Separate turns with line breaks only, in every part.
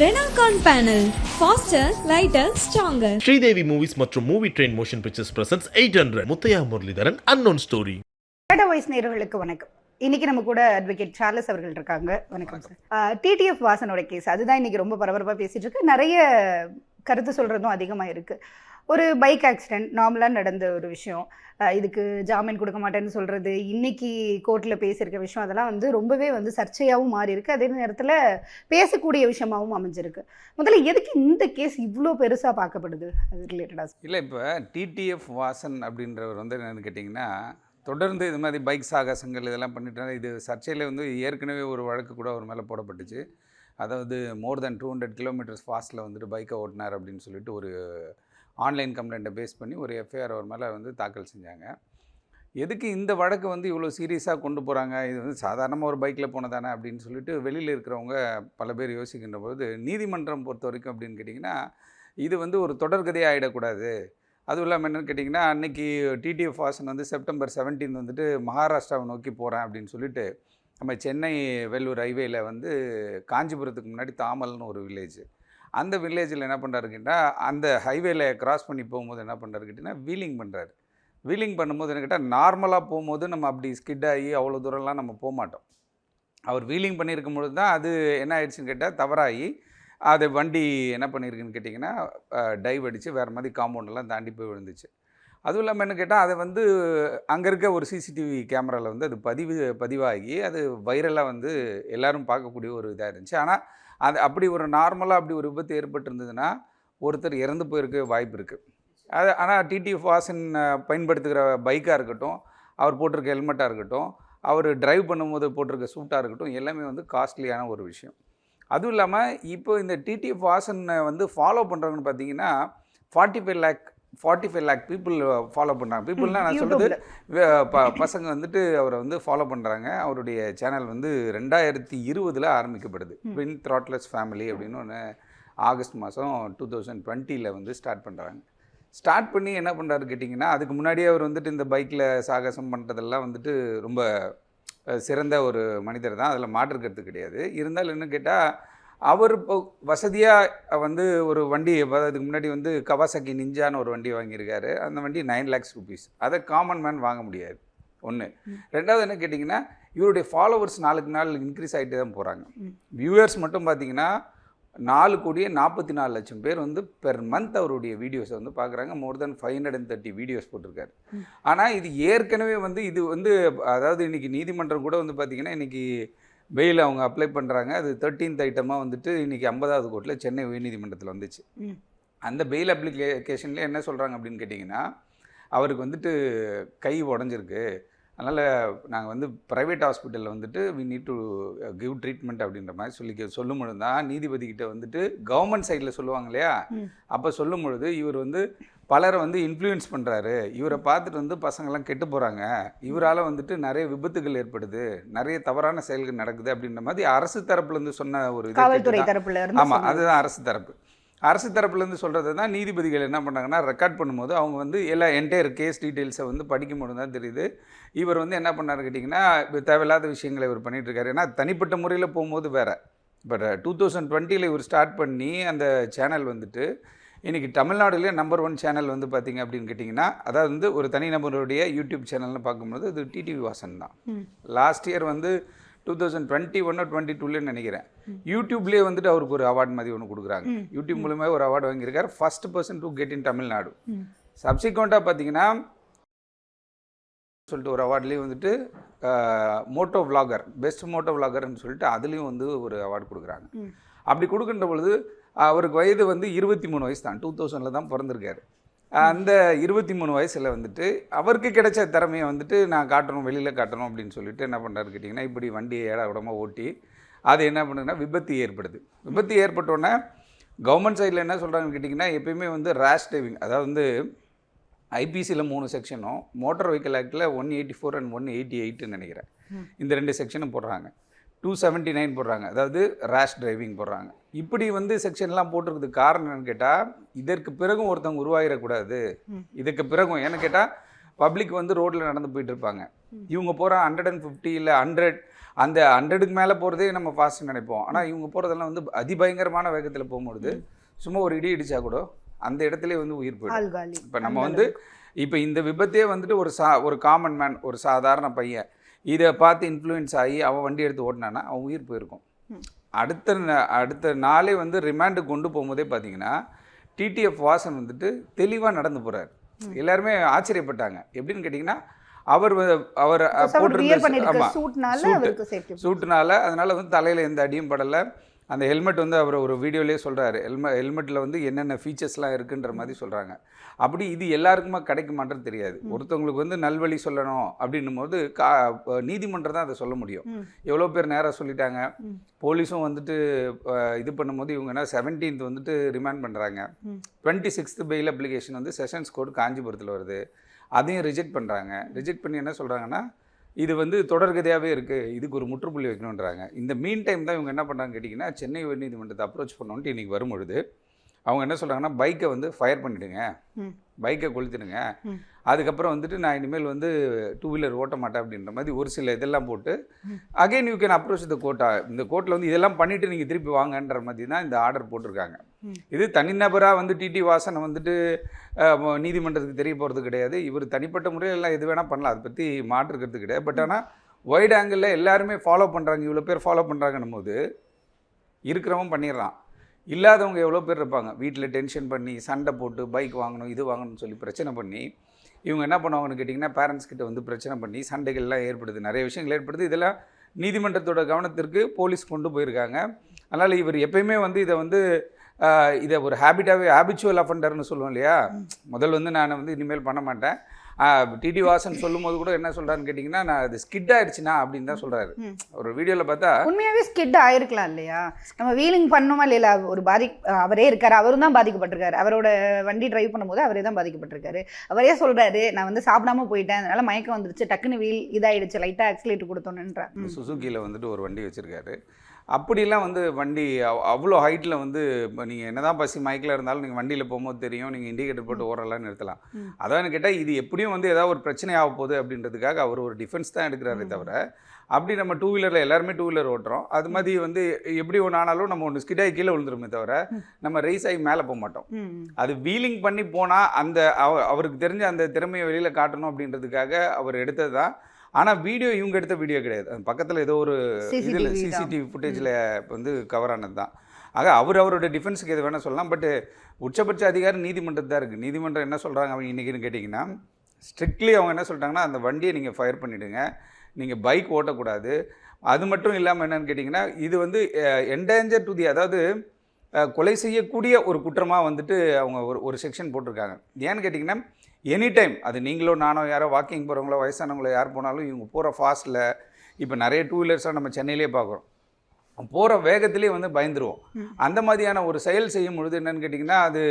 Renacon panel. Faster, lighter, stronger.
Sridevi movies மற்றும் movie train motion pictures presents 800 Muttiah Muralitharan unknown story.
Voice நேயர்களுக்கு வணக்கம். இன்னைக்கு நம்ம கூட அட்வொகேட் சார்லஸ் அவர்கள் இருக்காங்க. வணக்கம் சார். டிடிஎஃப் வாசனோட கேஸ் அதுதான் இன்னைக்கு ரொம்ப பரபரப்பா பேசிட்டு இருக்கு. நிறைய கருத்து சொல்றதும் அதிகமா இருக்கு. ஒரு பைக் ஆக்சிடென்ட் நார்மலாக நடந்த ஒரு விஷயம், இதுக்கு ஜாமீன் கொடுக்க மாட்டேன்னு சொல்கிறது, இன்னைக்கு கோர்ட்டில் பேசியிருக்க விஷயம், அதெல்லாம் ரொம்பவே சர்ச்சையாகவும் மாறி இருக்கு. அதே நேரத்தில் பேசக்கூடிய விஷயமாகவும் அமைஞ்சிருக்கு. முதல்ல எதுக்கு இந்த கேஸ் இவ்வளோ பெருசாக பார்க்கப்படுது? அது ரிலேட்டடாக
இல்லை, இப்போ டிடிஎஃப் வாசன் அப்படின்றவர் என்னென்னு கேட்டிங்கன்னா, தொடர்ந்து இது மாதிரி பைக் சாகசங்கள் இதெல்லாம் பண்ணிட்டு இது சர்ச்சையில் ஏற்கனவே ஒரு வழக்கு கூட அவர் மேலே போடப்பட்டுச்சு. அதாவது மோர் தென் 200 கிலோமீட்டர்ஸ் ஃபாஸ்ட்டில் பைக்கை ஓட்டினார் அப்படின்னு சொல்லிட்டு ஒரு ஆன்லைன் கம்ப்ளைண்ட்டை பேஸ் பண்ணி ஒரு எஃப்ஐஆர் அவர் மேலே தாக்கல் செஞ்சாங்க. எதுக்கு இந்த வழக்கு இவ்வளோ சீரியஸாக கொண்டு போகிறாங்க? இது சாதாரணமாக ஒரு பைக்கில் போனதானே அப்படின்னு சொல்லிட்டு வெளியில் இருக்கிறவங்க பல பேர் யோசிக்கின்ற போது, நீதிமன்றம் பொறுத்த வரைக்கும் அப்படின்னு கேட்டிங்கன்னா, இது ஒரு தொடர்கதையாக ஆகிடக்கூடாது. அதுவும் இல்லாமல் என்னென்னு கேட்டிங்கன்னா, அன்றைக்கி டிடிஎஃப் வாசன் செப்டம்பர் 17 மகாராஷ்டிராவை நோக்கி போகிறேன் அப்படின்னு சொல்லிட்டு நம்ம சென்னை வெள்ளூர் ஹைவேயில் காஞ்சிபுரத்துக்கு முன்னாடி தாமல்னு ஒரு வில்லேஜ், அந்த வில்லேஜில் என்ன பண்ணுறாரு கேட்டால், அந்த ஹைவேல கிராஸ் பண்ணி போகும்போது என்ன பண்ணுறாரு கேட்டிங்கன்னா, வீலிங் பண்ணுறாரு. வீலிங் பண்ணும்போது என்ன கேட்டால், நார்மலாக போகும்போது நம்ம அப்படி ஸ்கிட் ஆகி அவ்வளோ தூரம்லாம் நம்ம போக மாட்டோம். அவர் வீலிங் பண்ணியிருக்கும் பொழுது தான் அது என்ன ஆயிடுச்சுன்னு கேட்டால், தவறாகி அது வண்டி என்ன பண்ணியிருக்குன்னு கேட்டிங்கன்னா, டைவ் அடித்து வேறு மாதிரி காம்பவுண்டெல்லாம் தாண்டி போய் விழுந்துச்சு. அதுவும் இல்லாமல் என்ன கேட்டால், அதை அங்கே இருக்க ஒரு சிசிடிவி கேமராவில் அது பதிவாகி அது வைரலாக எல்லோரும் பார்க்கக்கூடிய ஒரு இதாக இருந்துச்சு. ஆனால் அது அப்படி ஒரு நார்மலாக அப்படி ஒரு விபத்து ஏற்பட்டிருந்ததுன்னா ஒருத்தர் இறந்து போயிருக்க வாய்ப்பு இருக்குது. அது ஆனால் டிடிஎஃப் வாசன் பயன்படுத்துகிற பைக்காக இருக்கட்டும், அவர் போட்டிருக்க ஹெல்மெட்டாக இருக்கட்டும், அவர் டிரைவ் பண்ணும்போது போட்டிருக்க சூட்டாக இருக்கட்டும், எல்லாமே காஸ்ட்லியான ஒரு விஷயம். அதுவும் இல்லாமல் இப்போ இந்த டிடிஎஃப் வாசனை ஃபாலோ பண்ணுறவங்கன்னு பார்த்தீங்கன்னா 45 லேக் பீப்புள் ஃபாலோ பண்ணுறாங்க. பீப்புள்னால் நான் சொல்கிறது பசங்க அவரை ஃபாலோ பண்ணுறாங்க. அவருடைய சேனல் 2020 ஆரம்பிக்கப்படுது. ட்வின் த்ராட்லெஸ் ஃபேமிலி அப்படின்னு ஒன்று ஆகஸ்ட் மாதம் 2020 ஸ்டார்ட் பண்ணுறாங்க. ஸ்டார்ட் பண்ணி என்ன பண்ணுறாரு கேட்டிங்கன்னா, அதுக்கு முன்னாடியே அவர் இந்த பைக்கில் சாகசம் பண்ணுறதெல்லாம் ரொம்ப சிறந்த ஒரு மனிதர் தான், அதில் மாற்றுக்கிறது கிடையாது. இருந்தாலும் என்ன கேட்டால், அவர் இப்போ வசதியாக ஒரு வண்டி, அதுக்கு முன்னாடி கவாசாக்கி நிஞ்சான்னு ஒரு வண்டி வாங்கியிருக்காரு. அந்த வண்டி 9 lakhs rupees. அதை காமன் மேன் வாங்க முடியாது. ஒன்று. ரெண்டாவது என்ன கேட்டிங்கன்னா, இவருடைய ஃபாலோவர்ஸ் நாளுக்கு நாள் இன்க்ரீஸ் ஆகிட்டே தான் போகிறாங்க. வியூவர்ஸ் மட்டும் பார்த்திங்கன்னா 4,44,00,000 பேர் பெர் மந்த் அவருடைய வீடியோஸை பார்க்குறாங்க. மோர் தென் 530 வீடியோஸ் போட்டிருக்காரு. ஆனால் இது ஏற்கனவே இது அதாவது இன்றைக்கி நீதிமன்றம் கூட பார்த்திங்கன்னா, இன்றைக்கி பெயில் அவங்க அப்ளை பண்ணுறாங்க. அது 13th ஐட்டமாக இன்றைக்கி 50வது கோர்ட்டில் சென்னை உயர்நீதிமன்றத்தில் வந்துச்சு. அந்த பெயில் அப்ளிகேஷனில் என்ன சொல்கிறாங்க அப்படின்னு கேட்டிங்கன்னா, அவருக்கு கை உடஞ்சிருக்கு, அதனால் நாங்கள் ப்ரைவேட் ஹாஸ்பிட்டலில் we need to give treatment அப்படின்ற மாதிரி சொல்லும் பொழுது தான் நீதிபதிக்கிட்ட கவர்மெண்ட் சைடில் சொல்லுவாங்க இல்லையா, அப்போ சொல்லும் பொழுது இவர் பலரை இன்ஃப்ளூயன்ஸ் பண்ணுறாரு, இவரை பார்த்துட்டு பசங்கள்லாம் கெட்டு போகிறாங்க, இவரால் நிறைய விபத்துகள் ஏற்படுது, நிறைய தவறான செயல்கள் நடக்குது அப்படின்ற மாதிரி அரசு தரப்புலேருந்து சொன்ன ஒரு இது. ஆமாம், அதுதான் அரசு தரப்பு. அரசு தரப்புலேருந்து சொல்கிறது தான் நீதிபதிகள் என்ன பண்ணாங்கன்னா, ரெக்கார்ட் பண்ணும்போது அவங்க எல்லா என்டையர் கேஸ் டீட்டெயில்ஸை படிக்கும்போது தான் தெரியுது, இவர் என்ன பண்ணார் கேட்டிங்கன்னா, இப்போ தேவையில்லாத விஷயங்களை இவர் பண்ணிகிட்ருக்காரு. ஏன்னா தனிப்பட்ட முறையில் போகும்போது வேறு. இப்போ 2020 இவர் ஸ்டார்ட் பண்ணி அந்த சேனல் இன்றைக்கி தமிழ்நாடுலேயே நம்பர் 1 சேனல் பார்த்திங்க அப்படின்னு கேட்டிங்கன்னா, அதாவது ஒரு தனிநபருடைய யூடியூப் சேனல்னு பார்க்கும்போது அது டிடிவி வாசன் தான். லாஸ்ட் இயர் 2021 22 நினைக்கிறேன், யூடியூப்லேயே அவருக்கு ஒரு அவார்டு மாதிரி ஒன்று கொடுக்குறாங்க. யூடியூப் மூலமாக ஒரு அவார்டு வாங்கியிருக்காரு, first person to get in Tamil Nadu. சப்சிக்வெண்ட்டாக பார்த்தீங்கன்னா சொல்லிட்டு ஒரு அவார்ட்லேயும் மோட்டோ விளாகர், பெஸ்ட் மோட்டோ விளாகர்னு சொல்லிட்டு அதுலேயும் ஒரு அவார்டு கொடுக்குறாங்க. அப்படி கொடுக்கின்ற பொழுது அவருக்கு வயது 23 வயசு தான், 2000 தான் பிறந்திருக்காரு. அந்த 23 வயசில் அவருக்கு கிடைச்ச திறமையை நான் காட்டணும், வெளியில் காட்டணும் அப்படின்னு சொல்லிட்டு என்ன பண்ணுறாரு கேட்டிங்கன்னா, இப்படி வண்டியை ஏடாவிடமாக ஓட்டி அது என்ன பண்ணுதுன்னா விபத்து ஏற்படுது. விபத்து ஏற்பட்டோன்னே கவர்மெண்ட் சைடில் என்ன சொல்கிறாங்கன்னு கேட்டிங்கன்னா, எப்பயுமே ரேஷ் டிரைவிங், அதாவது ஐபிசியில் 3 செக்ஷனும் மோட்டார் வெஹிக்கிள் ஆக்டில் 184 and 188 நினைக்கிறேன், இந்த 2 செக்ஷனும் போடுறாங்க. 279 போடுறாங்க, அதாவது ரேஷ் டிரைவிங் போடுறாங்க. இப்படி செக்ஷன்லாம் போட்டிருக்கிறதுக்கு காரணம் என்னன்னு கேட்டால், இதற்கு பிறகும் ஒருத்தவங்க உருவாகிடக்கூடாது. இதுக்கு பிறகும் ஏன்னு கேட்டால், பப்ளிக் ரோட்டில் நடந்து போயிட்டு இருப்பாங்க, இவங்க போகிற 150 இல்லை 100 அந்த 100க்கு மேலே போகிறதே நம்ம ஃபாஸ்ட் நினைப்போம். ஆனால் இவங்க போகிறதெல்லாம் வந்து அதிபயங்கரமான வேகத்தில் போகும்பொழுது சும்மா ஒரு இடி இடிச்சா கூட அந்த இடத்துலேயே வந்து உயிர் போயிடும். இப்போ நம்ம வந்து இப்போ இந்த விபத்தே வந்துட்டு ஒரு காமன் மேன், ஒரு சாதாரண பையன் இதை பார்த்து இன்ஃப்ளூயன்ஸ் ஆகி அவன் வண்டி எடுத்து ஓட்டினானா அவன் உயிர் போயிருக்கும். அடுத்த நாளே வந்து ரிமாண்டு கொண்டு போகும்போதே பார்த்தீங்கன்னா டிடிஎஃப் வாசன் வந்துட்டு தெளிவாக நடந்து போகிறார். எல்லாருமே ஆச்சரியப்பட்டாங்க. எப்படின்னு கேட்டிங்கன்னா அவர் போட்டிருந்த சூட்டுனால அதனால் வந்து தலையில் எந்த அடியும் படலை. அந்த ஹெல்மெட் வந்து அவர் ஒரு வீடியோலேயே சொல்கிறாரு, ஹெல்மெட்டில் வந்து என்னென்ன ஃபீச்சர்ஸ்லாம் இருக்குன்ற மாதிரி சொல்கிறாங்க. அப்படி இது எல்லாருக்குமா கிடைக்க மாட்டேன்னு தெரியாது. ஒருத்தவங்களுக்கு வந்து நல்வழி சொல்லணும் அப்படின்னும் போது நீதிமன்றம் தான் அதை சொல்ல முடியும். எவ்வளோ பேர் நேராக சொல்லிட்டாங்க. போலீஸும் வந்துட்டு இது பண்ணும்போது இவங்க என்ன 17th வந்துட்டு ரிமாண்ட் பண்ணுறாங்க. 26th பெயில் அப்ளிகேஷன் வந்து செஷன்ஸ் கோர்ட் காஞ்சிபுரத்தில் வருது. அதையும் ரிஜெக்ட் பண்ணுறாங்க. ரிஜெக்ட் பண்ணி என்ன சொல்கிறாங்கன்னா இது வந்து தொடர்கதையாகவே இருக்குது, இதுக்கு ஒரு முற்றுப்புள்ளி வைக்கணுன்றாங்க. இந்த மீன் டைம் தான் இவங்க என்ன பண்ணுறாங்க கேட்டிங்கன்னா சென்னை உயர்நீதிமன்றத்தை அப்ரோச் பண்ணோன்ட்டு இன்றைக்கி வரும்பொழுது அவங்க என்ன சொல்கிறாங்கன்னா பைக்கை வந்து ஃபயர் பண்ணிவிடுங்க, பைக்கை கொளுத்திடுங்க, அதுக்கப்புறம் வந்துட்டு நான் இனிமேல் வந்து 2 வீலர் ஓட்ட மாட்டேன் அப்படின்ற மாதிரி ஒரு சில இதெல்லாம் போட்டு again you can approach the கோர்ட்டா, இந்த கோர்ட்டில் வந்து இதெல்லாம் பண்ணிவிட்டு நீங்கள் திருப்பி வாங்கன்ற மாதிரி தான் இந்த ஆர்டர் போட்டிருக்காங்க. இது தனிநபராக வந்து டிடி வாசனை வந்துட்டு நீதிமன்றத்துக்கு தெரிய போகிறது கிடையாது. இவர் தனிப்பட்ட முறையில் எல்லாம் எது வேணால் பண்ணலாம், அதை பற்றி மாற்றுக்கிறது கிடையாது. பட் ஆனால் வைட் ஆங்கிளில் எல்லாருமே ஃபாலோ பண்ணுறாங்க, இவ்வளோ பேர் ஃபாலோ பண்ணுறாங்கன்னும் போது இருக்கிறவன் பண்ணிடுறான். இல்லாதவங்க எவ்வளோ பேர் இருப்பாங்க வீட்டில் டென்ஷன் பண்ணி சண்டை போட்டு பைக் வாங்கணும் இது வாங்கணும்னு சொல்லி பிரச்சனை பண்ணி இவங்க என்ன பண்ணுவாங்கன்னு கேட்டிங்கன்னா பேரண்ட்ஸ் கிட்ட வந்து பிரச்சனை பண்ணி சண்டைகள்லாம் ஏற்படுது, நிறைய விஷயங்கள் ஏற்படுது. இதெல்லாம் நீதிமன்றத்தோட கவனத்திற்கு போலீஸ் கொண்டு போயிருக்காங்க. அதனால் இவர் எப்பயுமே வந்து இதை ஒரு ஹேபிச்சுவல் அஃபண்டர்னு சொல்லுவோம் இல்லையா. முதல் வந்து நான் வந்து இனிமேல் பண்ண மாட்டேன். டிடி வாசன் சொல்லும் போது கூட என்ன சொல்கிறாருன்னு கேட்டிங்கன்னா நான் அது ஸ்கிட் ஆயிடுச்சுனா அப்படின்னு தான் சொல்கிறாரு. ஒரு வீடியோவில் பார்த்தா
உண்மையாகவே ஸ்கிட் ஆயிருக்கலாம் இல்லையா. நம்ம வீலிங் பண்ணோமா இல்லையா, ஒரு அவரே இருக்காரு, அவரும் தான் பாதிக்கப்பட்டிருக்காரு. அவரோட வண்டி டிரைவ் பண்ணும்போது அவரே தான் பாதிக்கப்பட்டிருக்காரு. அவரே சொல்கிறாரு நான் வந்து சாப்பிடாம போயிட்டேன், அதனால மயக்கம் வந்துருச்சு, டக்குன்னு வீல் இதாகிடுச்சு, லைட்டாக ஆக்சிலேட்டர் கொடுத்தோன்னுன்ற.
சுசுக்கியில் வந்துட்டு ஒரு வண்டி வச்சுருக்காரு. அப்படிலாம் வந்து வண்டி அவ்வளோ ஹைட்டில் வந்து இப்போ நீங்கள் என்ன தான் பசி மயக்கில் இருந்தாலும் நீங்கள் வண்டியில் போகும்போது தெரியும், நீங்கள் இண்டிகேட்டர் போட்டு ஓரலாம் நிறுத்தலாம். அதான் கேட்டால் இது எப்படியும் வந்து ஏதாவது ஒரு பிரச்சனை ஆக போகுது அப்படின்றதுக்காக அவர் ஒரு டிஃபென்ஸ் தான் எடுக்கிறாரே தவிர அப்படி நம்ம 2 வீலரில் எல்லாருமே 2 வீலர் ஓட்டுறோம். அது மாதிரி வந்து எப்படி ஒன்று ஆனாலும் நம்ம ஒன்று ஸ்கிட்டாகி கீழே விழுந்துருமே தவிர நம்ம ரேஸ் ஆகி மேலே போக மாட்டோம். அது வீலிங் பண்ணி போனால் அந்த அவருக்கு தெரிஞ்ச அந்த திறமையை வெளியில் காட்டணும் அப்படின்றதுக்காக அவர் எடுத்தது தான். ஆனால் வீடியோ இவங்க எடுத்த வீடியோ கிடையாது, பக்கத்தில் ஏதோ ஒரு இதில் சிசிடிவி ஃபுட்டேஜில் வந்து கவர் ஆனது தான். ஆக அவரோட டிஃபென்ஸுக்கு எது வேணால் சொல்லலாம். பட் உச்சபட்ச அதிகாரம் நீதிமன்றத்து தான் இருக்குது. நீதிமன்றம் என்ன சொல்கிறாங்க அவங்க இன்றைக்கின்னு கேட்டிங்கன்னா ஸ்ட்ரிக்ட்லி அவங்க என்ன சொல்லிட்டாங்கன்னா அந்த வண்டியை நீங்கள் ஃபயர் பண்ணிவிடுங்க, நீங்கள் பைக் ஓட்டக்கூடாது. அது மட்டும் இல்லாமல் என்னென்னு கேட்டிங்கன்னா இது வந்து என்டேஞ்சர் டு தி, அதாவது கொலை செய்யக்கூடிய ஒரு குற்றமாக வந்துட்டு அவங்க ஒரு செக்ஷன் போட்டிருக்காங்க. ஏன்னு கேட்டிங்கன்னா எனி டைம் அது நீங்களோ நானோ யாரோ வாக்கிங் போகிறவங்களோ வயசானவங்களோ யார் போனாலும் இவங்க போகிற ஃபாஸ்ட்டில் இப்போ நிறைய 2 வீலர்ஸாக நம்ம சென்னையிலே பார்க்குறோம், போகிற வேகத்திலே வந்து பயந்துருவோம். அந்த மாதிரியான ஒரு செயல் செய்யும் பொழுது என்னென்னு கேட்டிங்கன்னா அது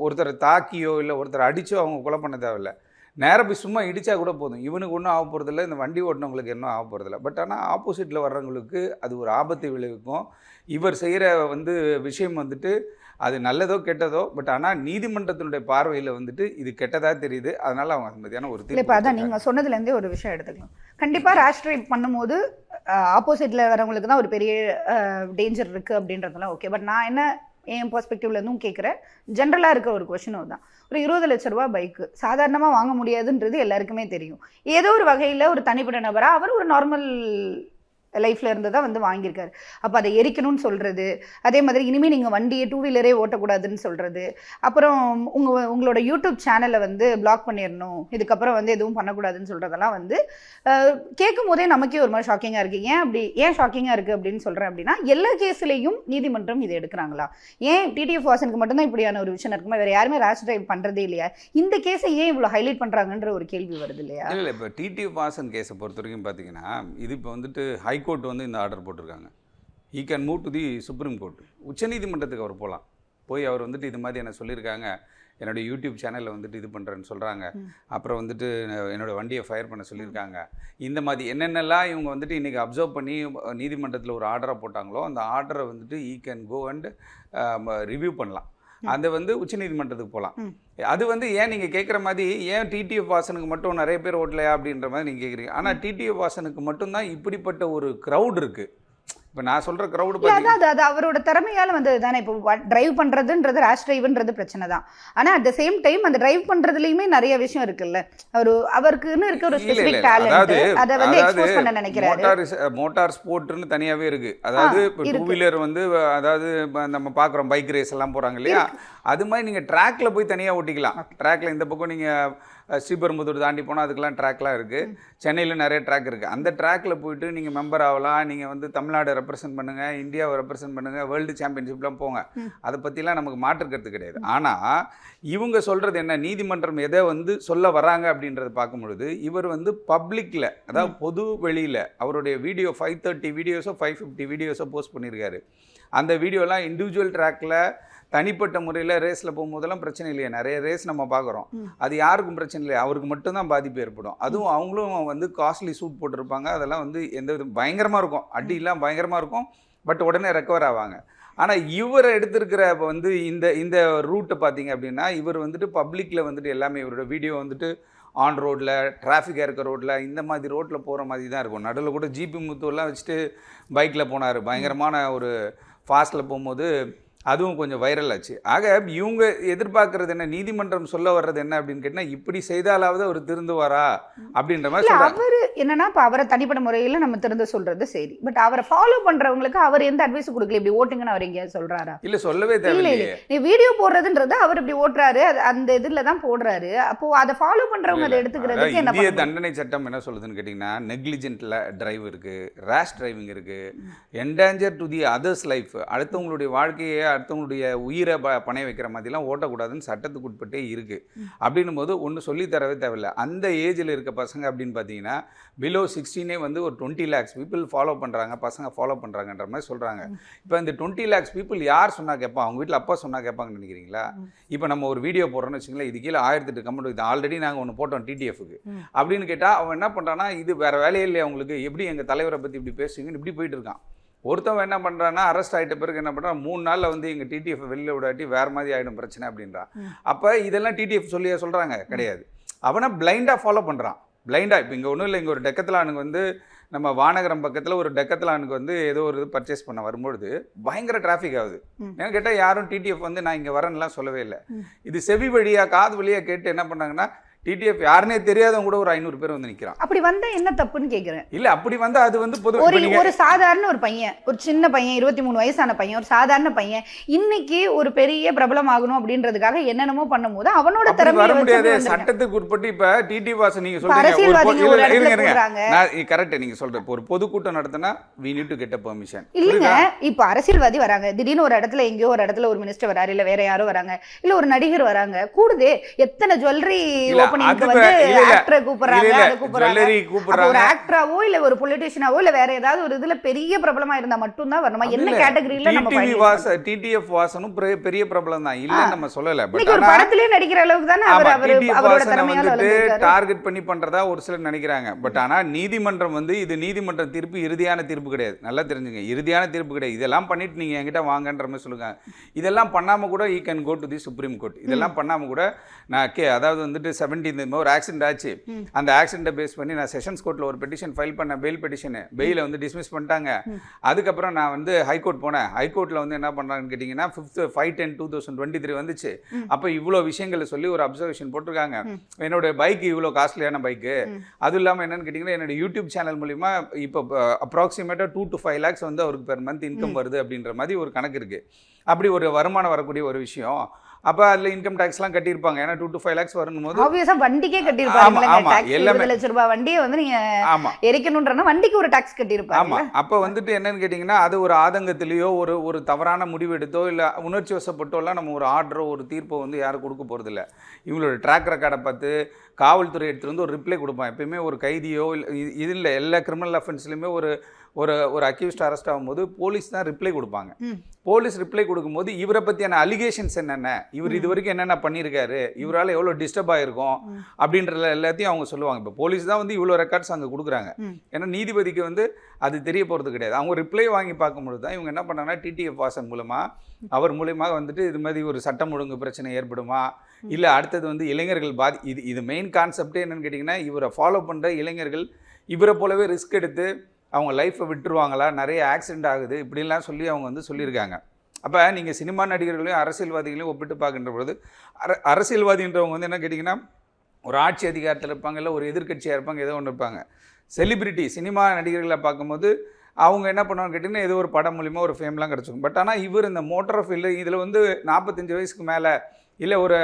ஒருத்தரை தாக்கியோ இல்லை ஒருத்தரை அடித்தோ அவங்க கொலை பண்ண தேவையில்லை, நேராக போய் சும்மா இடித்தா கூட போதும், இவனுக்கு ஒன்றும் ஆக போகிறதில்ல, இந்த வண்டி ஓட்டினவங்களுக்கு இன்னும் ஆக போகிறதில்ல. பட் ஆனால் ஆப்போசிட்டில் வர்றவங்களுக்கு அது ஒரு ஆபத்தை விளைவிக்கும். இவர் செய்கிற வந்து விஷயம் வந்துட்டு அது நல்லதோ கெட்டதோ, பட் ஆனால் நீதிமன்றத்தினுடைய பார்வையில் வந்துட்டு இது கெட்டதாக தெரியுது. அதனால் அவங்க அந்த மாதிரியான ஒரு
இப்போ அதான் நீங்கள் சொன்னதுலேருந்தே ஒரு விஷயம் எடுத்துக்கலாம். கண்டிப்பாக ரேஷ் ட்ரைவ் பண்ணும்போது ஆப்போசிட்டில் வரவங்களுக்கு தான் ஒரு பெரிய டேஞ்சர் இருக்குது அப்படின்றதுலாம் ஓகே. பட் நான் என்ன என் பெர்ஸ்பெக்டிவ்லேருந்தும் கேட்குறேன், ஜென்ரலாக இருக்க ஒரு கொஷினும் தான். ஒரு 20 லட்ச ரூபா பைக்கு சாதாரணமாக வாங்க முடியாதுன்றது எல்லாருக்குமே தெரியும். ஏதோ ஒரு வகையில் ஒரு தனிப்பட்ட நபராக அவர் ஒரு நார்மல் லைஃப்ல இருந்து தான் வந்து வாங்கியிருக்காரு. அப்போ அதை எரிக்கணும்னு சொல்கிறது, அதே மாதிரி இனிமேல் நீங்கள் வண்டியை 2 வீலரே ஓட்டக்கூடாதுன்னு சொல்கிறது, அப்புறம் உங்களோட யூடியூப் சேனலை வந்து பிளாக் பண்ணிடணும், இதுக்கப்புறம் வந்து எதுவும் பண்ணக்கூடாதுன்னு சொல்கிறதெல்லாம் வந்து கேட்கும் போதே நமக்கே ஒரு மாதிரி ஷாக்கிங்காக இருக்குது. ஏன் ஷாக்கிங்காக இருக்குது அப்படின்னு சொல்கிறேன் அப்படின்னா எல்லா கேஸ்லேயும் நீதிமன்றம் இதை எடுக்கிறாங்களா? ஏன் டிடிஎஃப் வாசனுக்கு மட்டும்தான் இப்படியான ஒரு விஷயம் இருக்குமா? வேறு யாருமே ரேஷ் டிரைவ் பண்ணுறதே இல்லையா? இந்த கேஸை ஏன் இவ்வளோ ஹைலைட் பண்ணுறாங்கன்ற ஒரு கேள்வி வருது இல்லையா?
இல்லை, இப்போ டிடிஎஃப் வாசன் கேஸை பொறுத்த வரைக்கும் பார்த்தீங்கன்னா இது இப்போ வந்துட்டு ஹைகோர்ட் வந்து இந்த ஆர்டர் போட்டிருக்காங்க. He can move to the supreme court. உச்சநீதிமன்றத்துக்கு அவர் போகலாம். போய் அவர் வந்துட்டு இது மாதிரி என்ன சொல்லியிருக்காங்க, என்னுடைய யூடியூப் சேனலில் வந்துட்டு இது பண்ணுறேன்னு சொல்கிறாங்க, அப்புறம் வந்துட்டு என்னோடய வண்டியை ஃபயர் பண்ண சொல்லியிருக்காங்க, இந்த மாதிரி என்னென்னலாம் இவங்க வந்துட்டு இன்றைக்கி அப்சர்வ் பண்ணி நீதிமன்றத்தில் ஒரு ஆர்டரை போட்டாங்களோ அந்த ஆர்டரை வந்துட்டு we can go and review பண்ணலாம். அது வந்து உச்சநீதிமன்றத்துக்கு போகலாம். அது வந்து ஏன் நீங்கள் கேட்குற மாதிரி ஏன் டிடிஎஃப் வாசனுக்கு மட்டும் நிறைய பேர் ஓட்டலையா அப்படின்ற மாதிரி நீங்கள் கேட்குறீங்க. ஆனால் டிடிஎஃப் வாசனுக்கு மட்டும்தான் இப்படிப்பட்ட ஒரு க்ரௌட் இருக்குது. இப்போ நான் சொல்கிற க்ரௌடு
அதாவது அது அவரோட திறமையால வந்து தானே. இப்போ டிரைவ் பண்ணுறதுன்றது ரேஷ் டிரைவ்ன்றது பிரச்சனை தான். ஆனால் அட் த சேம் டைம் அந்த டிரைவ் பண்ணுறதுலையுமே நிறைய விஷயம் இருக்குல்ல. அவருக்குன்னு இருக்க ஒரு ஸ்பெசிஃபிக் டேலண்ட், அதை வந்து எக்ஸ்போஸ் பண்ண நினைக்கிறாரு.
மோட்டார் ஸ்போர்ட்னு தனியாகவே இருக்குது. அதாவது இப்போ 2 வீலர் வந்து அதாவது நம்ம பார்க்குறோம் பைக் ரேஸ் எல்லாம் போகிறாங்க இல்லையா, அது மாதிரி நீங்கள் ட்ராக்ல போய் தனியாக ஓட்டிக்கலாம். ட்ராக்ல இந்த பக்கம் நீங்கள் ஸ்ரீபெரும்புதூர் தாண்டி போனால் அதுக்கெல்லாம் ட்ராக்லாம் இருக்குது. சென்னையில் நிறைய ட்ராக் இருக்குது. அந்த ட்ராக்கில் போயிட்டு நீங்கள் மெம்பர் ஆகலாம். நீங்கள் வந்து தமிழ்நாடு ரெப்ரசென்ட் பண்ணுங்கள், இந்தியாவை ரெப்ரசென்ட் பண்ணுங்கள், வேர்ல்டு சாம்பியன்ஷிப்லாம் போங்க. அதை பற்றிலாம் நமக்கு மாற்றுக்கிறது கிடையாது. ஆனால் இவங்க சொல்கிறது என்ன, நீதிமன்றம் எதை வந்து சொல்ல வராங்க அப்படின்றத பார்க்கும்பொழுது இவர் வந்து பப்ளிக்கில், அதாவது பொது வெளியில் அவருடைய வீடியோ 530 வீடியோஸோ 550 வீடியோஸோ போஸ்ட் பண்ணியிருக்காரு. அந்த வீடியோலாம் இண்டிவிஜுவல் ட்ராக்கில் தனிப்பட்ட முறையில் ரேஸில் போகும்போதெல்லாம் பிரச்சனை இல்லையா. நிறைய ரேஸ் நம்ம பார்க்குறோம், அது யாருக்கும் பிரச்சனை இல்லையா, அவருக்கு மட்டும்தான் பாதிப்பு ஏற்படும். அதுவும் அவங்களும் வந்து காஸ்ட்லி சூட் போட்டிருப்பாங்க. அதெல்லாம் வந்து எந்த பயங்கரமாக இருக்கும், அடியெல்லாம் பயங்கரமாக இருக்கும். பட் உடனே ரெக்கவர் ஆவாங்க. ஆனால் இவர் எடுத்திருக்கிற வந்து இந்த ரூட்டை பார்த்தீங்க அப்படின்னா இவர் வந்துட்டு பப்ளிக்கில் வந்துட்டு எல்லாமே இவரோட வீடியோ வந்துட்டு ஆன் ரோட்டில், டிராஃபிக்காக இருக்க ரோட்டில், இந்த மாதிரி ரோட்டில் போகிற மாதிரி தான் இருக்கும். நடுவில் கூட ஜிபி முத்துவெல்லாம் வச்சுட்டு பைக்கில் போனார். பயங்கரமான ஒரு ஃபாஸ்ட்டில் போகும்போது அதுவும் கொஞ்சம் வைரல் ஆச்சு. ஆக இவங்க எதிர்பார்க்கறது என்ன, நீதிமன்றம் சொல்ல வர்றது என்ன அப்படின்னு கேட்டால் இப்படி செய்தாலாவது அவர் திருந்துவாரா அப்படின்ற மாதிரி சொல்றாங்க.
அவர் என்னன்னா இப்போ அவரை தனிப்பட்ட முறையில் நம்ம திருந்த சொல்றது சரி, பட் அவரை ஃபாலோ பண்றவங்களுக்கு அவர் எந்த அட்வைஸ் கொடுக்கல இப்படி ஓட்டுங்கன்னு அவர் எங்கேயாவது சொல்றாரா?
இல்ல, சொல்லவே தேவையில்லையே.
நீ வீடியோ போடுறதுன்றது அவர் இப்படி ஓட்டுறாரு, அந்த இதுல தான் போடுறாரு. அப்போ அதை ஃபாலோ பண்றவங்க அதை எடுத்துக்கிறதுக்கு என்ன
இந்திய தண்டனை சட்டம் என்ன சொல்லுதுன்னு கேட்டீங்கன்னா, நெக்லிஜென்ட் டிரைவ் இருக்கு, ரேஷ் டிரைவிங் இருக்கு, endanger to the others life, அடுத்தவங்களுடைய வாழ்க்கையை அடுத்தவங்களுடைய உயிரை பணைய வைக்கிற மாதிரிலாம் ஓட்டக்கூடாதுன்னு சட்டத்துக்கு உட்பட்டே இருக்குது. அப்படின்னும் போது ஒன்று சொல்லி தரவே தேவையில்லை. அந்த ஏஜில் இருக்க பசங்க அப்படின்னு பார்த்தீங்கன்னா பிலோ 16 வந்து ஒரு 20 lakhs பீப்புள் ஃபாலோ பண்ணுறாங்க, பசங்க ஃபாலோ பண்ணுறாங்கன்ற மாதிரி சொல்கிறாங்க. இப்போ இந்த 20 lakhs பீப்புள் யார் சொன்னால் கேட்பாங்க? அவங்க வீட்டில் அப்பா சொன்னால் கேட்பாங்கன்னு நினைக்கிறீங்களா? இப்போ நம்ம ஒரு வீடியோ போடுறோன்னு வச்சுங்களேன், இது கீழே 1008 கமெண்ட், இது ஆல்ரெடி நாங்கள் ஒன்று போட்டோம் டிடிஎஃப்க்கு அப்படின்னு கேட்டால் அவன் என்ன பண்ணுறான்னா, இது வேறு வேலையே இல்லையா உங்களுக்கு, எப்படி எங்கள் தலைவரை பற்றி இப்படி பேசுவீங்கன்னு இப்படி போயிட்டு இருக்கான். ஒருத்தவன் என்ன பண்ணுறான்னா, அரெஸ்ட் ஆகிட்ட பிறகு என்ன பண்ணுறான், 3 நாளில் வந்து எங்கள் டிடிஎஃப் வெளியில் விடாட்டி வேறு மாதிரி ஆகிடும் பிரச்சனை அப்படின்றான். அப்போ இதெல்லாம் டிடிஎஃப் சொல்லியா சொல்கிறாங்க? கிடையாது. அவனை பிளைண்டாக ஃபாலோ பண்ணுறான். பிளைண்டாக இப்போ இங்கே ஒன்றும் இல்லை, இங்கே ஒரு டெக்கத்லானுக்கு வந்து நம்ம வானகரம் பக்கத்தில் ஒரு டெக்கத்லானுக்கு வந்து ஏதோ ஒரு இது பர்ச்சேஸ் பண்ண வரும்பொழுது பயங்கர டிராஃபிக் ஆகுது. ஏன்னு கேட்டால் யாரும் டிடிஎஃப் வந்து நான் இங்கே வரேன்னுலாம் சொல்லவே இல்லை. இது செவி வழியாக காது வழியாக கேட்டு என்ன பண்ணாங்கன்னா, டிடிஎஃப் யாருன்னே தெரியாதவங்க கூட ஒரு 500 பேர் வந்து நிற்கிறான்.
அப்படி வந்தா என்ன தப்புன்னு கேட்குறேன்.
இல்லை, அப்படி வந்து அது வந்து
ஒரு சாதாரண ஒரு பையன், ஒரு சின்ன பையன், 23 வயசான பையன், ஒரு சாதாரண பையன் இன்னைக்கு ஒரு பெரிய பிரபலம் ஆகணும் அப்படின்றதுக்காக என்னென்னமோ பண்ணும்போது அவனோட திறமை
வர முடியாது. சட்டத்துக்கு உட்பட்டு இப்ப டிடி வாசன் நீங்க சொல்றீங்க கரெக்ட். நீங்க சொல்ற ஒரு பொதுக்கூட்டம் நடத்தினா we need to get a permission.
இல்லங்க, இப்ப அரசியல்வாதி வராங்க, திடீர்னு ஒரு இடத்துல எங்கேயோ ஒரு இடத்துல ஒரு மினிஸ்டர் வராரு, இல்ல வேற யாரோ வராங்க, இல்ல ஒரு நடிகர் வராங்க, கூடுதே எத்தனை ஜுவல்லரி ஆக்டராவோ இல்ல ஒரு பொலிட்டிஷியனாவோ இல்ல வேற ஏதாவது ஒரு இதுல பெரிய பிரபலமா இருந்தா மட்டும் தான் வரணுமா? என்ன கேட்டகரியில நம்ம
டிடிஎஃப் வாசனும் பெரிய பிரபலம் தான் இல்ல நம்ம சொல்லல.
பட் ஒரு படத்திலே நடிக்கிற அளவுக்கு தானே அவரோட திறமையால
டார்கெட் பண்ணி பண்றதா ஒரு சிலர் நினைக்கிறாங்க. பட் ஆனா நீதிமன்றம் வந்து இது நீதிமன்ற தீர்ப்பு இறுதியான தீர்ப்பு கிடையாது. நல்லா தெரிஞ்சுங்க, இறுதியான தீர்ப்பு கிடையாது. இதெல்லாம் பண்ணிட்டு நீங்க என்கிட்ட வாங்கன்ற மாதிரி சொல்லுங்க. இதெல்லாம் பண்ணாம கூட we can go to the supreme court. இதெல்லாம் பண்ணாம கூட நான் அதாவது வந்துட்டு 17 ஒரு ஆக்சிடென்ட் ஆச்சு, அந்த ஆக்சிடென்ட்டை பேஸ் பண்ணி நான் செஷன்ஸ் கோர்ட்டில் ஒரு பெட்டிஷன் ஃபைல் பண்ணேன், பெயில் பெட்டிஷனு. பெயிலை வந்து டிஸ்மிஸ் பண்ணிட்டாங்க. அதுக்கப்புறம் நான் வந்து ஹைகோர்ட் போனேன். ஹைகோர்ட்டில் வந்து என்ன பண்ணுறாங்கன்னு கேட்டிங்கன்னா 5/10/2023 வந்துச்சு. அப்போ இவ்வளோ விஷயங்களை சொல்லி ஒரு அப்சர்வேஷன் போட்டிருக்காங்க. என்னோட பைக் இவ்வளோ காஸ்ட்லியான பைக்கு, அதுவும் இல்லாமல் என்னென்னு கேட்டிங்கன்னா என்னோட யூடியூப் சேனல் மூலிமா இப்போ அப்ராக்சிமேட்டாக 2 to 5 lakhs வந்து அவருக்கு பெர் மந்த் இன்கம் வருது அப்படின்ற மாதிரி ஒரு கணக்கு இருக்குது. அப்படி ஒரு வருமானம் வரக்கூடிய ஒரு விஷயம். அப்போ அதில் இன்கம் டேக்ஸ்லாம் கட்டியிருப்பாங்க. ஏன்னா 2 to 5 lakhs வரும்போது
ஆப்வியஸா வண்டிக்கே கட்டியிருப்பாங்க. எல்லாமே 2 லட்சம் ரூபாய் வண்டியை வந்து நீங்க எரிக்கணும்ன்றனா வண்டிக்கு ஒரு டாக்ஸ் கட்டியிருப்பாங்க.
ஆமா. அப்போ வந்துட்டு என்னன்னு கேட்டிங்கன்னா, அது ஒரு ஆதங்கத்திலேயோ ஒரு தவறான முடிவு எடுத்தோ இல்லை உணர்ச்சி வசப்பட்டோலாம் நம்ம ஒரு ஆர்டரோ ஒரு தீர்ப்போ வந்து யாரும் கொடுக்க போகிறதில்ல. இவங்களோட ட்ராக் ரெக்கார்டை பார்த்து காவல்துறை எடுத்துகிட்டு வந்து ஒரு ரிப்ளை கொடுப்பான். எப்பயுமே ஒரு கைதியோ இல்லை இது இல்லை, எல்லா கிரிமினல் அஃபென்ஸ்லையுமே ஒரு அக்யூஸ்ட் அரெஸ்ட் ஆகும்போது போலீஸ் தான் ரிப்ளை கொடுப்பாங்க. போலீஸ் ரிப்ளை கொடுக்கும்போது இவரை பற்றியான அலிகேஷன்ஸ் என்னென்ன, இவர் இது வரைக்கும் என்னென்ன பண்ணியிருக்காரு, இவரால் எவ்வளோ டிஸ்டர்ப் ஆகிருக்கும் அப்படின்ற எல்லாத்தையும் அவங்க சொல்லுவாங்க. இப்போ போலீஸ் தான் வந்து இவ்வளோ ரெக்கார்ட்ஸ் அங்கே கொடுக்குறாங்க. ஏன்னா நீதிபதிக்கு வந்து அது தெரிய போகிறது கிடையாது. அவங்க ரிப்ளை வாங்கி பார்க்கும்பொழுது தான் இவங்க என்ன பண்ணாங்கன்னா டிடிஎஃப் வாசன் மூலமாக அவர் மூலமாக வந்துட்டு இது மாதிரி ஒரு சட்டம் ஒழுங்கு பிரச்சனை ஏற்படுமா, இல்லை அடுத்தது வந்து இளைஞர்கள் இது மெயின் கான்செப்டே என்னென்னு கேட்டிங்கன்னா இவரை ஃபாலோ பண்ணுற இளைஞர்கள் இவரை போலவே ரிஸ்க் எடுத்து அவங்க லைஃப்பை விட்டுருவாங்களா, நிறைய ஆக்சிடென்ட் ஆகுது இப்படின்லாம் சொல்லி அவங்க வந்து சொல்லியிருக்காங்க. அப்போ நீங்கள் சினிமா நடிகர்களையும் அரசியல்வாதிகளையும் ஒப்பிட்டு பார்க்கின்ற பொழுது அரசியல்வாதின்றவங்க வந்து என்ன கேட்டிங்கன்னா ஒரு ஆட்சி அதிகாரத்தில் இருப்பாங்க, இல்லை ஒரு எதிர்க்கட்சியாக இருப்பாங்க, ஏதோ ஒன்று இருப்பாங்க. செலிபிரிட்டி சினிமா நடிகர்களை பார்க்கும்போது அவங்க என்ன பண்ணுவாங்க கேட்டிங்கன்னா ஏதோ ஒரு படம் மூலிமா ஒரு ஃபேம்லாம் கிடச்சிக்கும். பட் ஆனால் இவர் இந்த மோட்டார் ஃபீல்டு இதில் வந்து 45 வயசுக்கு மேலே இல்லை ஒரு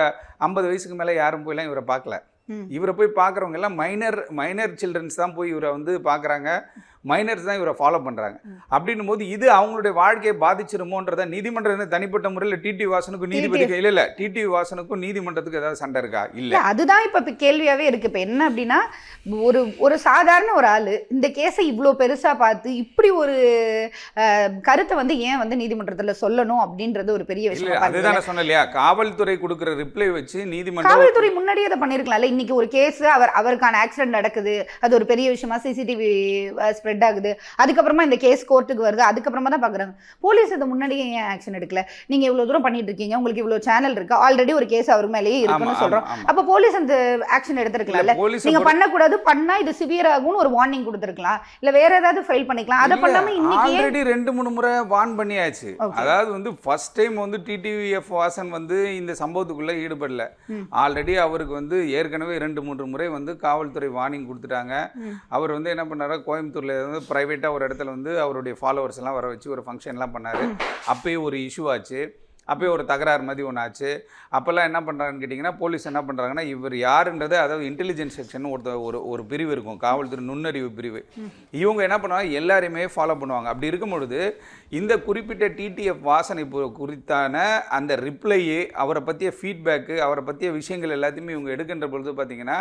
50 வயசுக்கு மேலே யாரும் போயெல்லாம் இவரை பார்க்கல. இவரை போய் பார்க்குறவங்க எல்லாம் மைனர் சில்ட்ரன்ஸ் தான் போய் இவரை வந்து பார்க்குறாங்க, மைனர்ஸ் தான் இவரை ஃபாலோ பண்ணுறாங்க. அப்படின்னும் போது இது அவங்களுடைய வாழ்க்கையை பாதிச்சிருமோன்றத நீதிமன்றம் தனிப்பட்ட முறையில் டிடி வாசனுக்கும் நீதிபதிக்கு இல்லை டிடி வாசனுக்கும் நீதிமன்றத்துக்கு ஏதாவது சண்டை இருக்கா? இல்லை,
அதுதான் இப்போ கேள்வியாகவே இருக்குது. இப்போ என்ன அப்படின்னா ஒரு சாதாரண ஒரு ஆள் இந்த கேஸை இவ்வளோ பெருசாக பார்த்து இப்படி ஒரு கருத்தை வந்து ஏன் வந்து நீதிமன்றத்தில் சொல்லணும் அப்படின்றது ஒரு பெரிய விஷயம்.
அதுதான் சொன்னேன் இல்லையா, காவல்துறை கொடுக்குற ரிப்ளை வச்சு நீதிமன்றம்
காவல்துறை முன்னாடியே அதை பண்ணியிருக்கலாம்ல. இன்னைக்கு ஒரு கேஸ் அவருக்கான ஆக்சிடென்ட் நடக்குது, அது ஒரு பெரிய விஷயமா சிசிடிவி ஸ்ப்ரெட் ஆகுது, அதுக்கப்புறமா இந்த கேஸ் கோர்ட்டுக்கு வருது, அதுக்கப்புறமா தான் பார்க்குறாங்க. போலீஸ் இதை முன்னாடியே ஏன் ஆக்ஷன் எடுக்கல? நீங்க இவ்வளோ தூரம் பண்ணிட்டு இருக்கீங்க, உங்களுக்கு இவ்வளோ சேனல் இருக்கு, ஆல்ரெடி ஒரு கேஸ் அவர் மேலேயே இருக்குன்னு சொல்றோம். அப்போ போலீஸ் அந்த ஆக்ஷன் எடுத்திருக்கலாம்ல. நீங்க பண்ணக்கூடாது, பண்ணா இது சிவியர் ஆகும்னு ஒரு வார்னிங் கொடுத்துருக்கலாம், இல்ல வேற ஏதாவது ஃபைல் பண்ணிக்கலாம். அதை பண்ணாம இன்னைக்கு
ஆல்ரெடி 2-3 முறை வார்ன் பண்ணியாச்சு. அதாவது வந்து ஃபர்ஸ்ட் டைம் வந்து டிடிஎஃப் வாசன் வந்து இந்த சம்பவத்துக்குள்ள ஈடுபடல. ஆல்ரெடி அவருக்கு வந்து ஏற்கனவே 2-3 முறை வந்து காவல்துறை வார்னிங் கொடுத்துட்டாங்க. அவர் வந்து என்ன பண்ணாரு, கோயம்புத்தூர்ல வந்து ப்ரைவேட்டாக ஒரு இடத்துல வந்து அவருடைய ஃபாலோவர்ஸ் எல்லாம் வர வச்சு ஒரு ஃபங்க்ஷன்லாம் பண்ணார். அப்போயே ஒரு இஷ்யூ ஆச்சு, அப்போயே ஒரு தகராறு மாதிரி ஒன்று ஆச்சு. அப்போல்லாம் என்ன பண்ணுறாங்கன்னு கேட்டிங்கன்னா போலீஸ் என்ன பண்ணுறாங்கன்னா இவர் யாருன்றது, அதாவது இன்டெலிஜென்ஸ் செக்ஷன் ஒரு பிரிவு இருக்கும், காவல்துறை நுண்ணறிவு பிரிவு. இவங்க என்ன பண்ணுவாங்க, எல்லாரையுமே ஃபாலோ பண்ணுவாங்க. அப்படி இருக்கும் பொழுது இந்த குறிப்பிட்ட டிடிஎஃப் வாசன் இப்போ குறித்தான அந்த ரிப்ளையே, அவரை பற்றிய ஃபீட்பேக்கு, அவரை பற்றிய விஷயங்கள் எல்லாத்தையுமே இவங்க எடுக்கின்ற பொழுது பார்த்தீங்கன்னா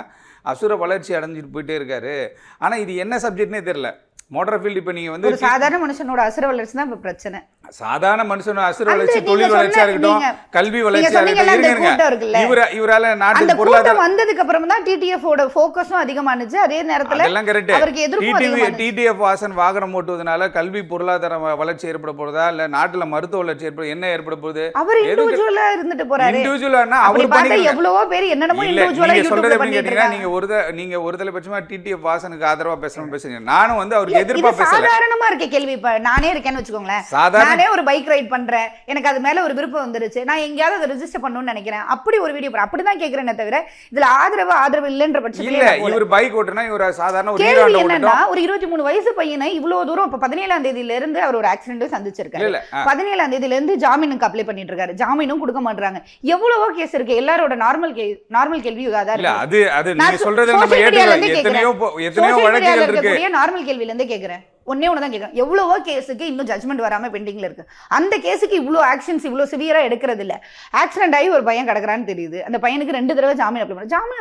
அசுர வளர்ச்சி அடைஞ்சிட்டு போயிட்டே இருக்காரு. ஆனால் இது என்ன சப்ஜெக்ட்னே தெரியல. மோட்டார் ஃபீல்டு இப்போ நீங்கள் வந்து
சாதாரண மனுஷனோட அசுர வளர்ச்சி தான் இப்போ பிரச்சனை.
சாதாரண மனுஷனோட அசுர வளர்ச்சி, தொழில் வளர்ச்சியா இருக்கட்டும், கல்வி வளர்ச்சியா இருக்கட்டும், இவரால நாட்டு பொருளாதாரம்
வந்ததுக்கு அப்புறம் தான் டிடிஎஃப்-ஓட ஃபோக்கஸும் அதிகமானுச்சு. அதே நேரத்துல
எல்லாம் கரெக்ட். அவருக்கு எதிர்ப்பு டிடிஎஃப் வாசன் வாகனம் ஓட்டுவதனால கல்வி பொருளாதார வளர்ச்சி ஏற்பட போறதா, இல்ல நாட்டுல மருத்துவ வளர்ச்சி என்ன ஏற்பட போகுது?
அவர் இண்டிவிஜுவலா இருந்துட்டு போறாரு.
இண்டிவிஜுவலானா அவர்
பண்ணி எவ்வளவோ பேர் என்னென்னமோ இண்டிவிஜுவலா
யூடியூப்ல பண்ணிட்டு இருக்காங்க. நீங்க ஒரு தலைபட்சமா டிடிஎஃப் வாசனுக்கு ஆதரவா பேசுறீங்க. நானும் வந்து அவருக்கு எதிர்ப்பா பேசல.
சாதாரணமா இருக்க கேள்வி. இப்ப நானே இருக்கேன்னு வச்சுக்கோங்களேன், நானே ஒரு பைக் ரைட் பண்றேன், எனக்கு அது மேல ஒரு விருப்பம் வந்துருச்சு, நான் எங்கேயாவது அதை ரெஜிஸ்டர் பண்ணணும்னு நினைக்கிறேன், அப்படி ஒரு வீடியோ அப்படிதான் கேட்கிறேனே தவிர இதுல ஆதரவு இல்லைன்ற பட்சத்துல
இல்ல. இவர் பைக் ஓட்டுனா இவர் சாதாரண ஒரு
கேள்வி என்னன்னா, ஒரு 23 வயசு பையனை இவ்வளவு தூரம் இப்ப 17ஆம் தேதியில இருந்து அவர் ஒரு ஆக்சிடென்ட் சந்திச்சிருக்காரு. 17ஆம் தேதியில இருந்து ஜாமீனுக்கு அப்ளை பண்ணிட்டு இருக்காரு, ஜாமீனும் கொடுக்க மாட்டாங்க. எவ்வளவோ கேஸ் இருக்கு. எல்லாரோட நார்மல் கேள்வி அதான்
இல்ல. அது நீங்க சொல்றது நம்ம ஏத்துக்கலாம். எத்தனையோ வழக்குகள் இருக்கு.
நார்மல் கேள்வியில இருந்தே கேக்குறேன். ஒன்னே ஒன்று தான் கேட்குறேன், எவ்வளவோ கேஸுக்கு இன்னும் ஜட்மெண்ட் வராமல் பெண்டிங்கில் இருக்குது. அந்த கேஸுக்கு இவ்வளோ ஆக்ஷன்ஸ் இவ்வளோ சிவியராக எடுக்கிறது இல்லை. ஆக்சிடென்ட் ஆகி ஒரு பையன் கிடக்குறான்னு தெரியுது, அந்த பையனுக்கு 2 தடவை ஜாமீன்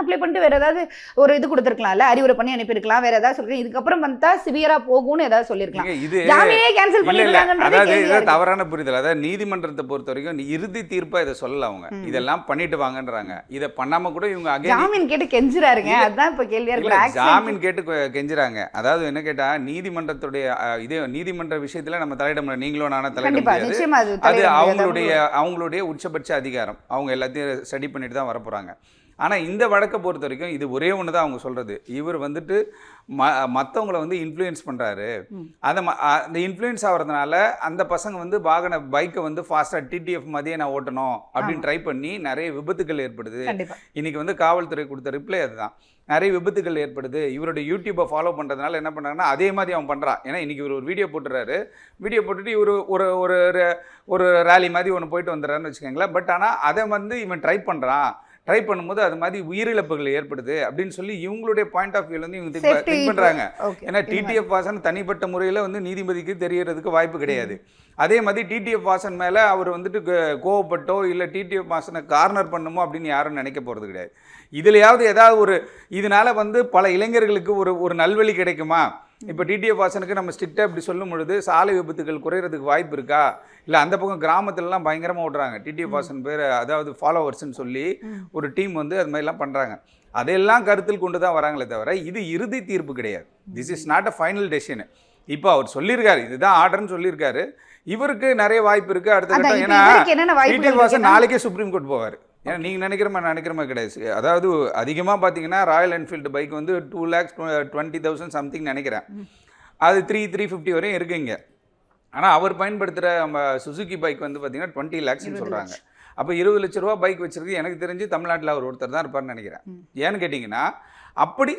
அப்ளை பண்ணிட்டு வேறு ஏதாவது ஒரு இது கொடுத்துருக்கலாம்ல, அறிவுரை பண்ணி அனுப்பியிருக்கலாம், வேறு ஏதாவது சொல்லிருக்கேன், இதுக்கப்புறம் வந்தா சிவியராக போகும்னு ஏதாவது சொல்லியிருக்கலாம். ஜாமீனே கேன்சல் பண்ணிருக்காங்க.
தவறான புரிதல். அதாவது நீதிமன்றத்தை பொறுத்த வரைக்கும் இறுதி தீர்ப்பா இதை சொல்லல. அவங்க இதெல்லாம் பண்ணிட்டு வாங்கன்றாங்க. இதை பண்ணாம கூட இவங்க
ஜாமீன் கேட்டு கெஞ்சுறாருங்க. அதுதான் இப்போ கேள்வியா இருக்கு.
ஜாமீன் கேட்டு கெஞ்சுறாங்க. அதாவது என்ன கேட்டா, நீதிமன்றத்தோட இதே நீதிமன்ற விஷயத்துல நம்ம தலையிட முடியாது. நீங்களும் நானும் தலையிட முடியாது. அது அவங்களுடைய உச்சபட்ச அதிகாரம். அவங்க எல்லாத்தையும் ஸ்டடி பண்ணிட்டு தான் வரப்போறாங்க. ஆனால் இந்த வழக்கை பொறுத்த வரைக்கும் இது ஒரே ஒன்று தான் அவங்க சொல்கிறது. இவர் வந்துட்டு மற்றவங்களை வந்து இன்ஃப்ளூயன்ஸ் பண்ணுறாரு. அந்த இன்ஃப்ளூயன்ஸ் ஆகிறதுனால அந்த பசங்க வந்து பைக்கை வந்து ஃபாஸ்ட்டாக டிடிஎஃப் மாதிரியே நான் ஓட்டணும் அப்படின்னு ட்ரை பண்ணி நிறைய விபத்துகள் ஏற்படுது. இன்றைக்கி வந்து காவல்துறை கொடுத்த ரிப்ளை அதுதான். நிறைய விபத்துகள் ஏற்படுது. இவருடைய யூடியூப்பை ஃபாலோ பண்ணுறதுனால என்ன பண்ணுறாங்கன்னா அதே மாதிரி அவன் பண்ணுறான். ஏன்னா இன்றைக்கி இவர் ஒரு வீடியோ போட்டுறாரு. வீடியோ போட்டுட்டு இவர் ஒரு ரேலி மாதிரி ஒன்று போயிட்டு வந்துடுறாருன்னு வச்சுக்கோங்களேன். பட் ஆனால் அதை வந்து இவன் ட்ரை பண்ணும்போது அது மாதிரி உயிரிழப்புகள் ஏற்படுது அப்படின்னு சொல்லி இவங்களுடைய பாயிண்ட் ஆஃப் வியூல வந்து இவங்க திங்க் பண்றாங்க. ஏன்னா டிடிஎஃப் வாசன் தனிப்பட்ட முறையில் வந்து நீதிபதிக்கு தெரியறதுக்கு வாய்ப்பு கிடையாது. அதே மாதிரி டிடிஎஃப் வாசன் மேலே அவர் வந்துட்டு கோவப்பட்டோ இல்லை டிடிஎஃப் வாசனை கார்னர் பண்ணுமோ அப்படின்னு யாரும் நினைக்க போகிறது கிடையாது. இதுலையாவது ஏதாவது இதனால வந்து பல இளைஞர்களுக்கு ஒரு நல்வழி கிடைக்குமா, இப்போ டிடிஎஃப் வாசனுக்கு நம்ம ஸ்ட்ரிக்டாக இப்படி சொல்லும் பொழுது சாலை விபத்துகள் குறையிறதுக்கு வாய்ப்பு இருக்கா? இல்லை அந்த பக்கம் கிராமத்துலலாம் பயங்கரமாக ஓட்டுறாங்க டிடிஎஃப் வாசன் பேர், அதாவது ஃபாலோவர்ஸ்ன்னு சொல்லி ஒரு டீம் வந்து அது மாதிரிலாம் பண்ணுறாங்க. அதையெல்லாம் கருத்தில் கொண்டு தான் வராங்களே தவிர இது இறுதி தீர்ப்பு கிடையாது. This is not a final decision. இப்போ அவர் சொல்லியிருக்காரு, இதுதான் ஆர்டர்னு சொல்லியிருக்காரு. இவருக்கு நிறைய வாய்ப்பு இருக்குது அடுத்த கட்டம். ஏன்னா டிடிஎஃப் வாசன் நாளைக்கே சுப்ரீம் கோர்ட் போவார். ஏன்னா நீங்கள் நினைக்கிற மாதிரி கிடையாது. அதாவது அதிகமாக பார்த்தீங்கன்னா ராயல் என்ஃபீல்டு பைக் வந்து 2,20,000 சம்திங் நினைக்கிறேன். அது 350 வரையும் இருக்குங்க. ஆனால் அவர் பயன்படுத்துகிற நம்ம சுசுகி பைக் வந்து பார்த்தீங்கன்னா 20 lakhsன்னு சொல்கிறாங்க. அப்போ 20 லட்ச ரூபா பைக் வச்சிருக்கு. எனக்கு தெரிஞ்சு தமிழ்நாட்டில் அவர் ஒருத்தர் தான் இருப்பார்னு நினைக்கிறேன். ஏன்னு கேட்டிங்கன்னா அப்படி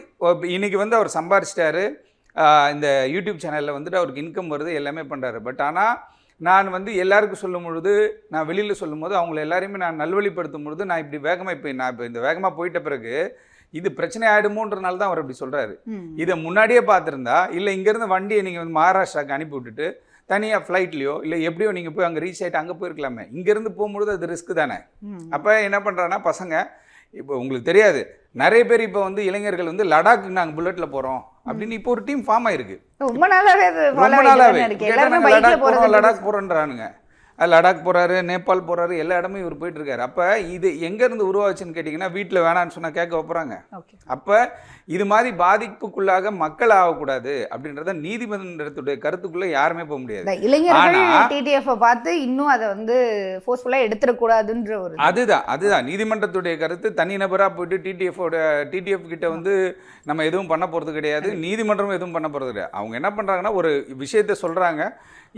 இன்னைக்கு வந்து அவர் சம்பாரிச்சிட்டாரு. இந்த யூடியூப் சேனலில் வந்துட்டு அவருக்கு இன்கம் வருது, எல்லாமே பண்ணுறாரு. பட் ஆனால் நான் வந்து எல்லாருக்கும் சொல்லும் பொழுது, நான் வெளியில் சொல்லும் போது அவங்கள எல்லாரையுமே நான் நல்வழிப்படுத்தும் பொழுது நான் இப்படி வேகமாக இப்போ இந்த வேகமாக போயிட்ட பிறகு இது பிரச்சனை ஆகிடுமோன்றனால தான் அவர் அப்படி சொல்கிறாரு. இதை முன்னாடியே பார்த்துருந்தா, இல்லை இங்கேருந்து வண்டியை நீங்கள் வந்து மகாராஷ்டிராவுக்கு அனுப்பி விட்டுட்டு தனியாக ஃப்ளைட்லையோ இல்லை எப்படியோ நீங்கள் போய் அங்கே ரீச் ஆகிட்டு அங்கே போயிருக்கலாமே. இங்கேருந்து போகும்பொழுது அது ரிஸ்க் தானே. அப்போ என்ன பண்ணுறாங்கன்னா பசங்க, இப்போ உங்களுக்கு தெரியாது, நிறைய பேர் இப்போ வந்து இளைஞர்கள் வந்து லடாக்கு நாங்கள் புல்லட்டில் போகிறோம் அப்படின்னு இப்போ ஒரு டீம் ஃபார்ம் ஆயிருக்கு.
ரொம்ப நாளாவே
லடாக் போகிறோன்றானுங்க. லடாக் போகிறாரு, நேபாள் போகிறாரு, எல்லா இடமும் இவர் போயிட்டு இருக்காரு. அப்போ இது எங்கேருந்து உருவாச்சுன்னு கேட்டிங்கன்னா வீட்டில் வேணான்னு சொன்னால் கேட்க வைப்பறாங்க. அப்போ இது மாதிரி பாதிப்புக்குள்ளாக மக்கள் ஆகக்கூடாது அப்படின்றத நீதிமன்றத்துடைய கருத்துக்குள்ளே யாருமே போக முடியாது.
இளைஞர்கள் டிடிஎஃப் பார்த்து இன்னும் அதை வந்து ஃபோர்ஸ்ஃபுல்லாக எடுத்துடக்கூடாதுன்ற ஒரு
அதுதான் நீதிமன்றத்துடைய கருத்து. தனிநபராக போயிட்டு டிடிஎஃப் கிட்ட வந்து நம்ம எதுவும் பண்ண போகிறது கிடையாது, நீதிமன்றம் எதுவும் பண்ண போகிறது கிடையாது. அவங்க என்ன பண்ணுறாங்கன்னா ஒரு விஷயத்த சொல்கிறாங்க,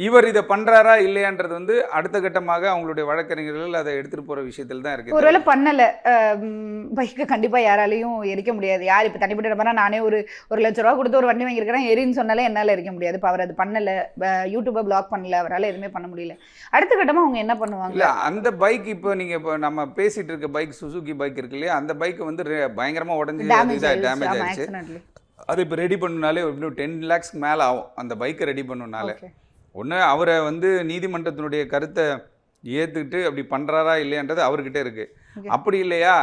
இவர் இதை பண்ணுறாரா இல்லையான்றது வந்து அடுத்த கட்டமாக அவங்களுடைய வழக்கறிஞர்கள் அதை எடுத்துகிட்டு போகிற விஷயத்தில் தான் இருக்குது.
ஒருவேளை பண்ணலை பைக்கை கண்டிப்பாக யாராலையும் எரிக்க முடியாது. யார் இப்போ தனிப்பட்ட நபரா நானே ஒரு லட்ச ரூபா கொடுத்து ஒரு வண்டி வாங்கியிருக்கிறேன், எரின்னு சொன்னாலே என்னால் எரிக்க முடியாது. இப்போ அவர் அது பண்ணலை, யூடியூப்பை பிளாக் பண்ணல, அவரால் எதுவுமே பண்ண முடியல. அடுத்த கட்டமாக அவங்க என்ன பண்ணுவாங்க?
இல்லை அந்த பைக் இப்போ நீங்கள் இப்போ நம்ம பேசிகிட்டு இருக்க பைக் சுசுகி பைக் இருக்கு இல்லையா, அந்த பைக் வந்து பயங்கரமாக உடஞ்சி டேமேஜ் ஆயிடுச்சு. அது இப்போ ரெடி பண்ணுனாலே இன்னும் 10 lakhs மேலே ஆகும் அந்த பைக்கை ரெடி பண்ணுனாலே. ஒன்று அவரை வந்து நீதிமன்றத்தினுடைய கருத்தை ஏற்றுக்கிட்டு அப்படி பண்ணுறாரா இல்லையான்றது அவர்கிட்ட இருக்குது. அப்படி இல்லையா,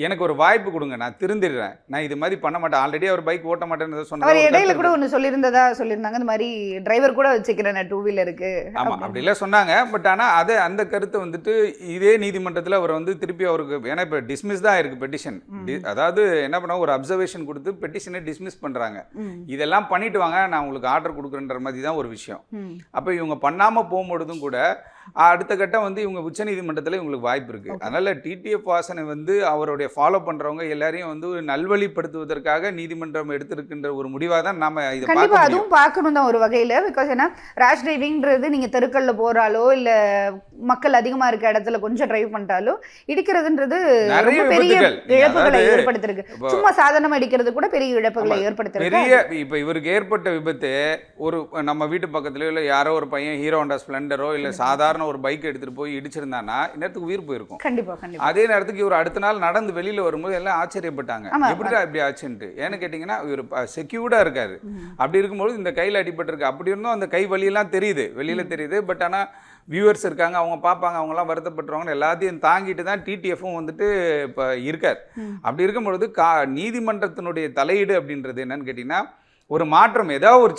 எனக்கு ஒரு வாய்ப்பு கொடுங்க, நான் திருந்திடுறேன், நான் இது மாதிரி பண்ண மாட்டேன், ஆல்ரெடி அவர் பைக் ஓட்ட மாட்டேன்னு சொன்னார்.
இடையில கூட ஒன்று சொல்லியிருந்தாங்க, இந்த மாதிரி டிரைவர் கூட வச்சுக்கிறேன் 2 வீலருக்கு.
ஆமாம் அப்படிலாம் சொன்னாங்க. பட் ஆனால் அந்த கருத்தை வந்துட்டு இதே நீதிமன்றத்தில் அவர் வந்து திருப்பி அவருக்கு, ஏன்னா இப்போ டிஸ்மிஸ் தான் இருக்குது பெட்டிஷன். அதாவது என்ன பண்ண ஒரு அப்சர்வேஷன் கொடுத்து பெட்டிஷனை டிஸ்மிஸ் பண்ணுறாங்க. இதெல்லாம் பண்ணிட்டு வாங்க, நான் உங்களுக்கு ஆர்டர் கொடுக்குறேன்ற மாதிரி தான் ஒரு விஷயம். அப்போ இவங்க பண்ணாமல் போகும்பொழுதும் கூட அடுத்த கட்டம் வந்து இவங்க உச்சநீதிமன்றத்தில் இவங்களுக்கு வாய்ப்பு இருக்குது. அதனால் டிடிஎஃப் வாசனை வந்து அவருடைய ஃபாலோ பண்ணுறவங்க எல்லாரையும் வந்து நல்வழிப்படுத்துவதற்காக நீதிமன்றம் எடுத்திருக்கின்ற ஒரு முடிவாக தான் நாம இதை
கண்டிப்பாக அதுவும் பார்க்கணும் தான் ஒரு வகையில். பிகாஸ் ஏன்னா ரேஷ் டிரைவிங்கிறது நீங்கள் தெருக்களில் போகிறாலோ இல்லை மக்கள் அதிகமாக இருக்க இடத்துல கொஞ்சம் டிரைவ் பண்ணிட்டாலோ இடிக்கிறதுன்றது ரொம்ப பெரிய இழப்புகளை ஏற்படுத்திருக்கு. சும்மா சாதாரணமாக இடிக்கிறது கூட பெரிய இழப்புகளை ஏற்படுத்திருக்கு.
பெரிய இப்போ இவருக்கு ஏற்பட்ட விபத்து ஒரு நம்ம வீட்டு பக்கத்துலையோ இல்லை யாரோ ஒரு பையன் ஹீரோ ஹோண்டா ஸ்ப்ளெண்டரோ இல்லை சாதாரண ஒரு பைக் எடுத்துட்டு போய் இடிச்சிருந்தானா நேரத்துக்கு உயிர் போயிருக்கும்.
கண்டிப்பா.
அதே நேரத்துக்கு இவர் அடுத்த நாள் நடந்து வெளியில வரும்போது எல்லாம் ஆச்சரியப்பட்டாங்க, எப்படிடா இப்படி ஆச்சுன்ட்டு. ஏன்னு கேட்டீங்கன்னா இவர் செக்யூர்டா இருக்காரு. அப்படி இருக்கும்போது இந்த கையில அடிபட்டிருக்கு. அப்படி இருந்தும் அந்த கை வலியெல்லாம் தெரியுது, வெளியில தெரியுது. பட் ஆனா வியூவர்ஸ் இருக்காங்க, அவங்க பார்ப்பாங்க, அவங்கலாம் வருத்தப்பட்டுருவாங்க, எல்லாத்தையும் தாங்கிட்டு தான் டிடிஎஃப்பும் வந்துட்டு இப்போ இருக்கார். அப்படி இருக்கும்பொழுது நீதிமன்றத்தினுடைய தலையீடு அப்படின்றது என்னன்னு கேட்டிங்கன்னா ஒரு மாற்றம், ஏதாவது ஒரு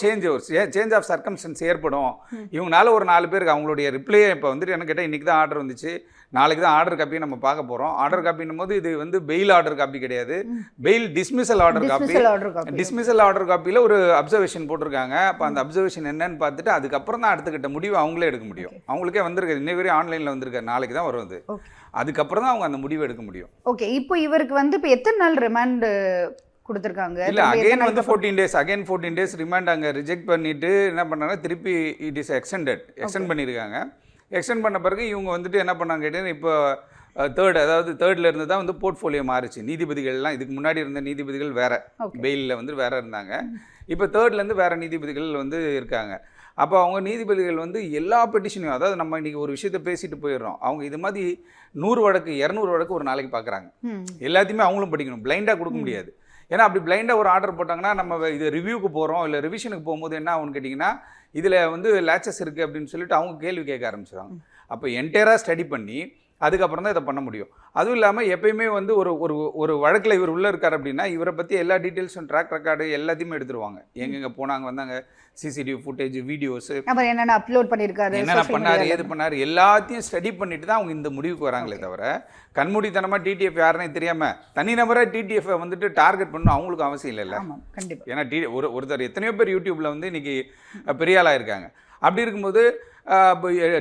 சேஞ்ச் ஆஃப் சர்க்கம்ஸ்டன்ஸ் ஏற்படும். இவங்களால ஒரு 4 பேருக்கு அவங்களுடைய ரிப்ளையே இப்போ வந்துட்டு என்ன கேட்டால் இன்றைக்கி தான் ஆர்டர் வந்துச்சு, நாளைக்கு தான் ஆர்டர் காப்பியை நம்ம பார்க்க போகிறோம். ஆர்டர் காப்பின்னும் போது இது வந்து பெயில் ஆர்டர் காப்பி கிடையாது, bail dismissal order copy. Dismissal order காப்பியில் ஒரு அப்சர்வேஷன் போட்டிருக்காங்க. அப்போ அந்த அப்சர்வேஷன் என்னன்னு பார்த்துட்டு அதுக்கப்புறம் தான் அடுத்த கட்ட முடிவு அவங்களே எடுக்க முடியும். அவங்களுக்கே வந்திருக்காரு, இன்னை வரையும் ஆன்லைனில் வந்திருக்காரு, நாளைக்கு தான் வரும். அதுக்கப்புறம் தான் அவங்க அந்த முடிவு எடுக்க முடியும்.
ஓகே, இப்போ இவருக்கு வந்து இப்போ எத்தனை நாள் ரிமாண்ட் கொடுத்துருக்காங்க?
இல்லை அகைன் வந்து 14 days ரிமாண்ட் அங்கே ரிஜெக்ட் பண்ணிவிட்டு என்ன பண்ணாங்க, திருப்பி இட் இஸ் எக்ஸ்டெண்ட் பண்ணியிருக்காங்க. எக்ஸ்டெண்ட் பண்ண பிறகு இவங்க வந்துட்டு என்ன பண்ணாங்க கேட்டீங்கன்னா இப்போ தேர்டில் இருந்து தான் வந்து போர்ட்ஃபோலியோ மாறிச்சு. நீதிபதிகள்லாம் இதுக்கு முன்னாடி இருந்த நீதிபதிகள் வேறு, பெயிலில் வந்து வேறு இருந்தாங்க. இப்போ தேர்ட்லேருந்து வேறு நீதிபதிகள் வந்து இருக்காங்க. அப்போ அவங்க நீதிபதிகள் வந்து எல்லா பெட்டிஷனையும், அதாவது நம்ம இன்றைக்கி ஒரு விஷயத்தை பேசிட்டு போயிடுறோம், அவங்க இது மாதிரி 100 வழக்கு 200 வழக்கு ஒரு நாளைக்கு பார்க்குறாங்க. எல்லாத்தையுமே அவங்களும் படிக்கணும், பிளைண்டாக கொடுக்க முடியாது. ஏன்னா அப்படி பிளைண்டாக ஒரு ஆர்டர் போட்டாங்கன்னா நம்ம இது ரிவ்யூக்கு போகிறோம் இல்லை ரிவிஷனுக்கு போகும்போது என்ன ஆகும்னு கேட்டிங்கன்னா இதில் வந்து லேச்சஸ் இருக்குது அப்படின்னு சொல்லிட்டு அவங்க கேள்வி கேட்க ஆரம்பிச்சிடுவாங்க. அப்போ என்டையராக ஸ்டடி பண்ணி அதுக்கப்புறம் தான் இதை பண்ண முடியும். அதுவும் இல்லாமல் எப்பயுமே வந்து ஒரு ஒரு ஒரு வழக்கில் இவர் உள்ளே இருக்கார் அப்படின்னா இவரை பற்றி எல்லா டீட்டெயில்ஸும் ட்ராக் ரெக்கார்டு எல்லாத்தையுமே எடுத்துருவாங்க. எங்கெங்கே போனாங்க வந்தாங்க, சிசிடிவி ஃபுட்டேஜ், வீடியோஸு,
அப்புறம் என்னென்ன அப்லோட் பண்ணியிருக்காரு,
என்னென்ன பண்ணார், ஏது பண்ணார், எல்லாத்தையும் ஸ்டடி பண்ணிட்டு தான் அவங்க இந்த முடிவுக்கு வராங்களே தவிர கண்மூடித்தனமாக டிடிஎஃப் யாருன்னே தெரியாமல் தனிநபராக டிடிஎஃப்பை வந்துட்டு டார்கெட் பண்ணணும் அவங்களுக்கு அவசியம் இல்லைல்ல.
கண்டிப்பாக.
ஏன்னா ஒருத்தர் எத்தனையோ பேர் யூடியூப்பில் வந்து இன்றைக்கி பெரிய ஆளாக இருக்காங்க. அப்படி இருக்கும்போது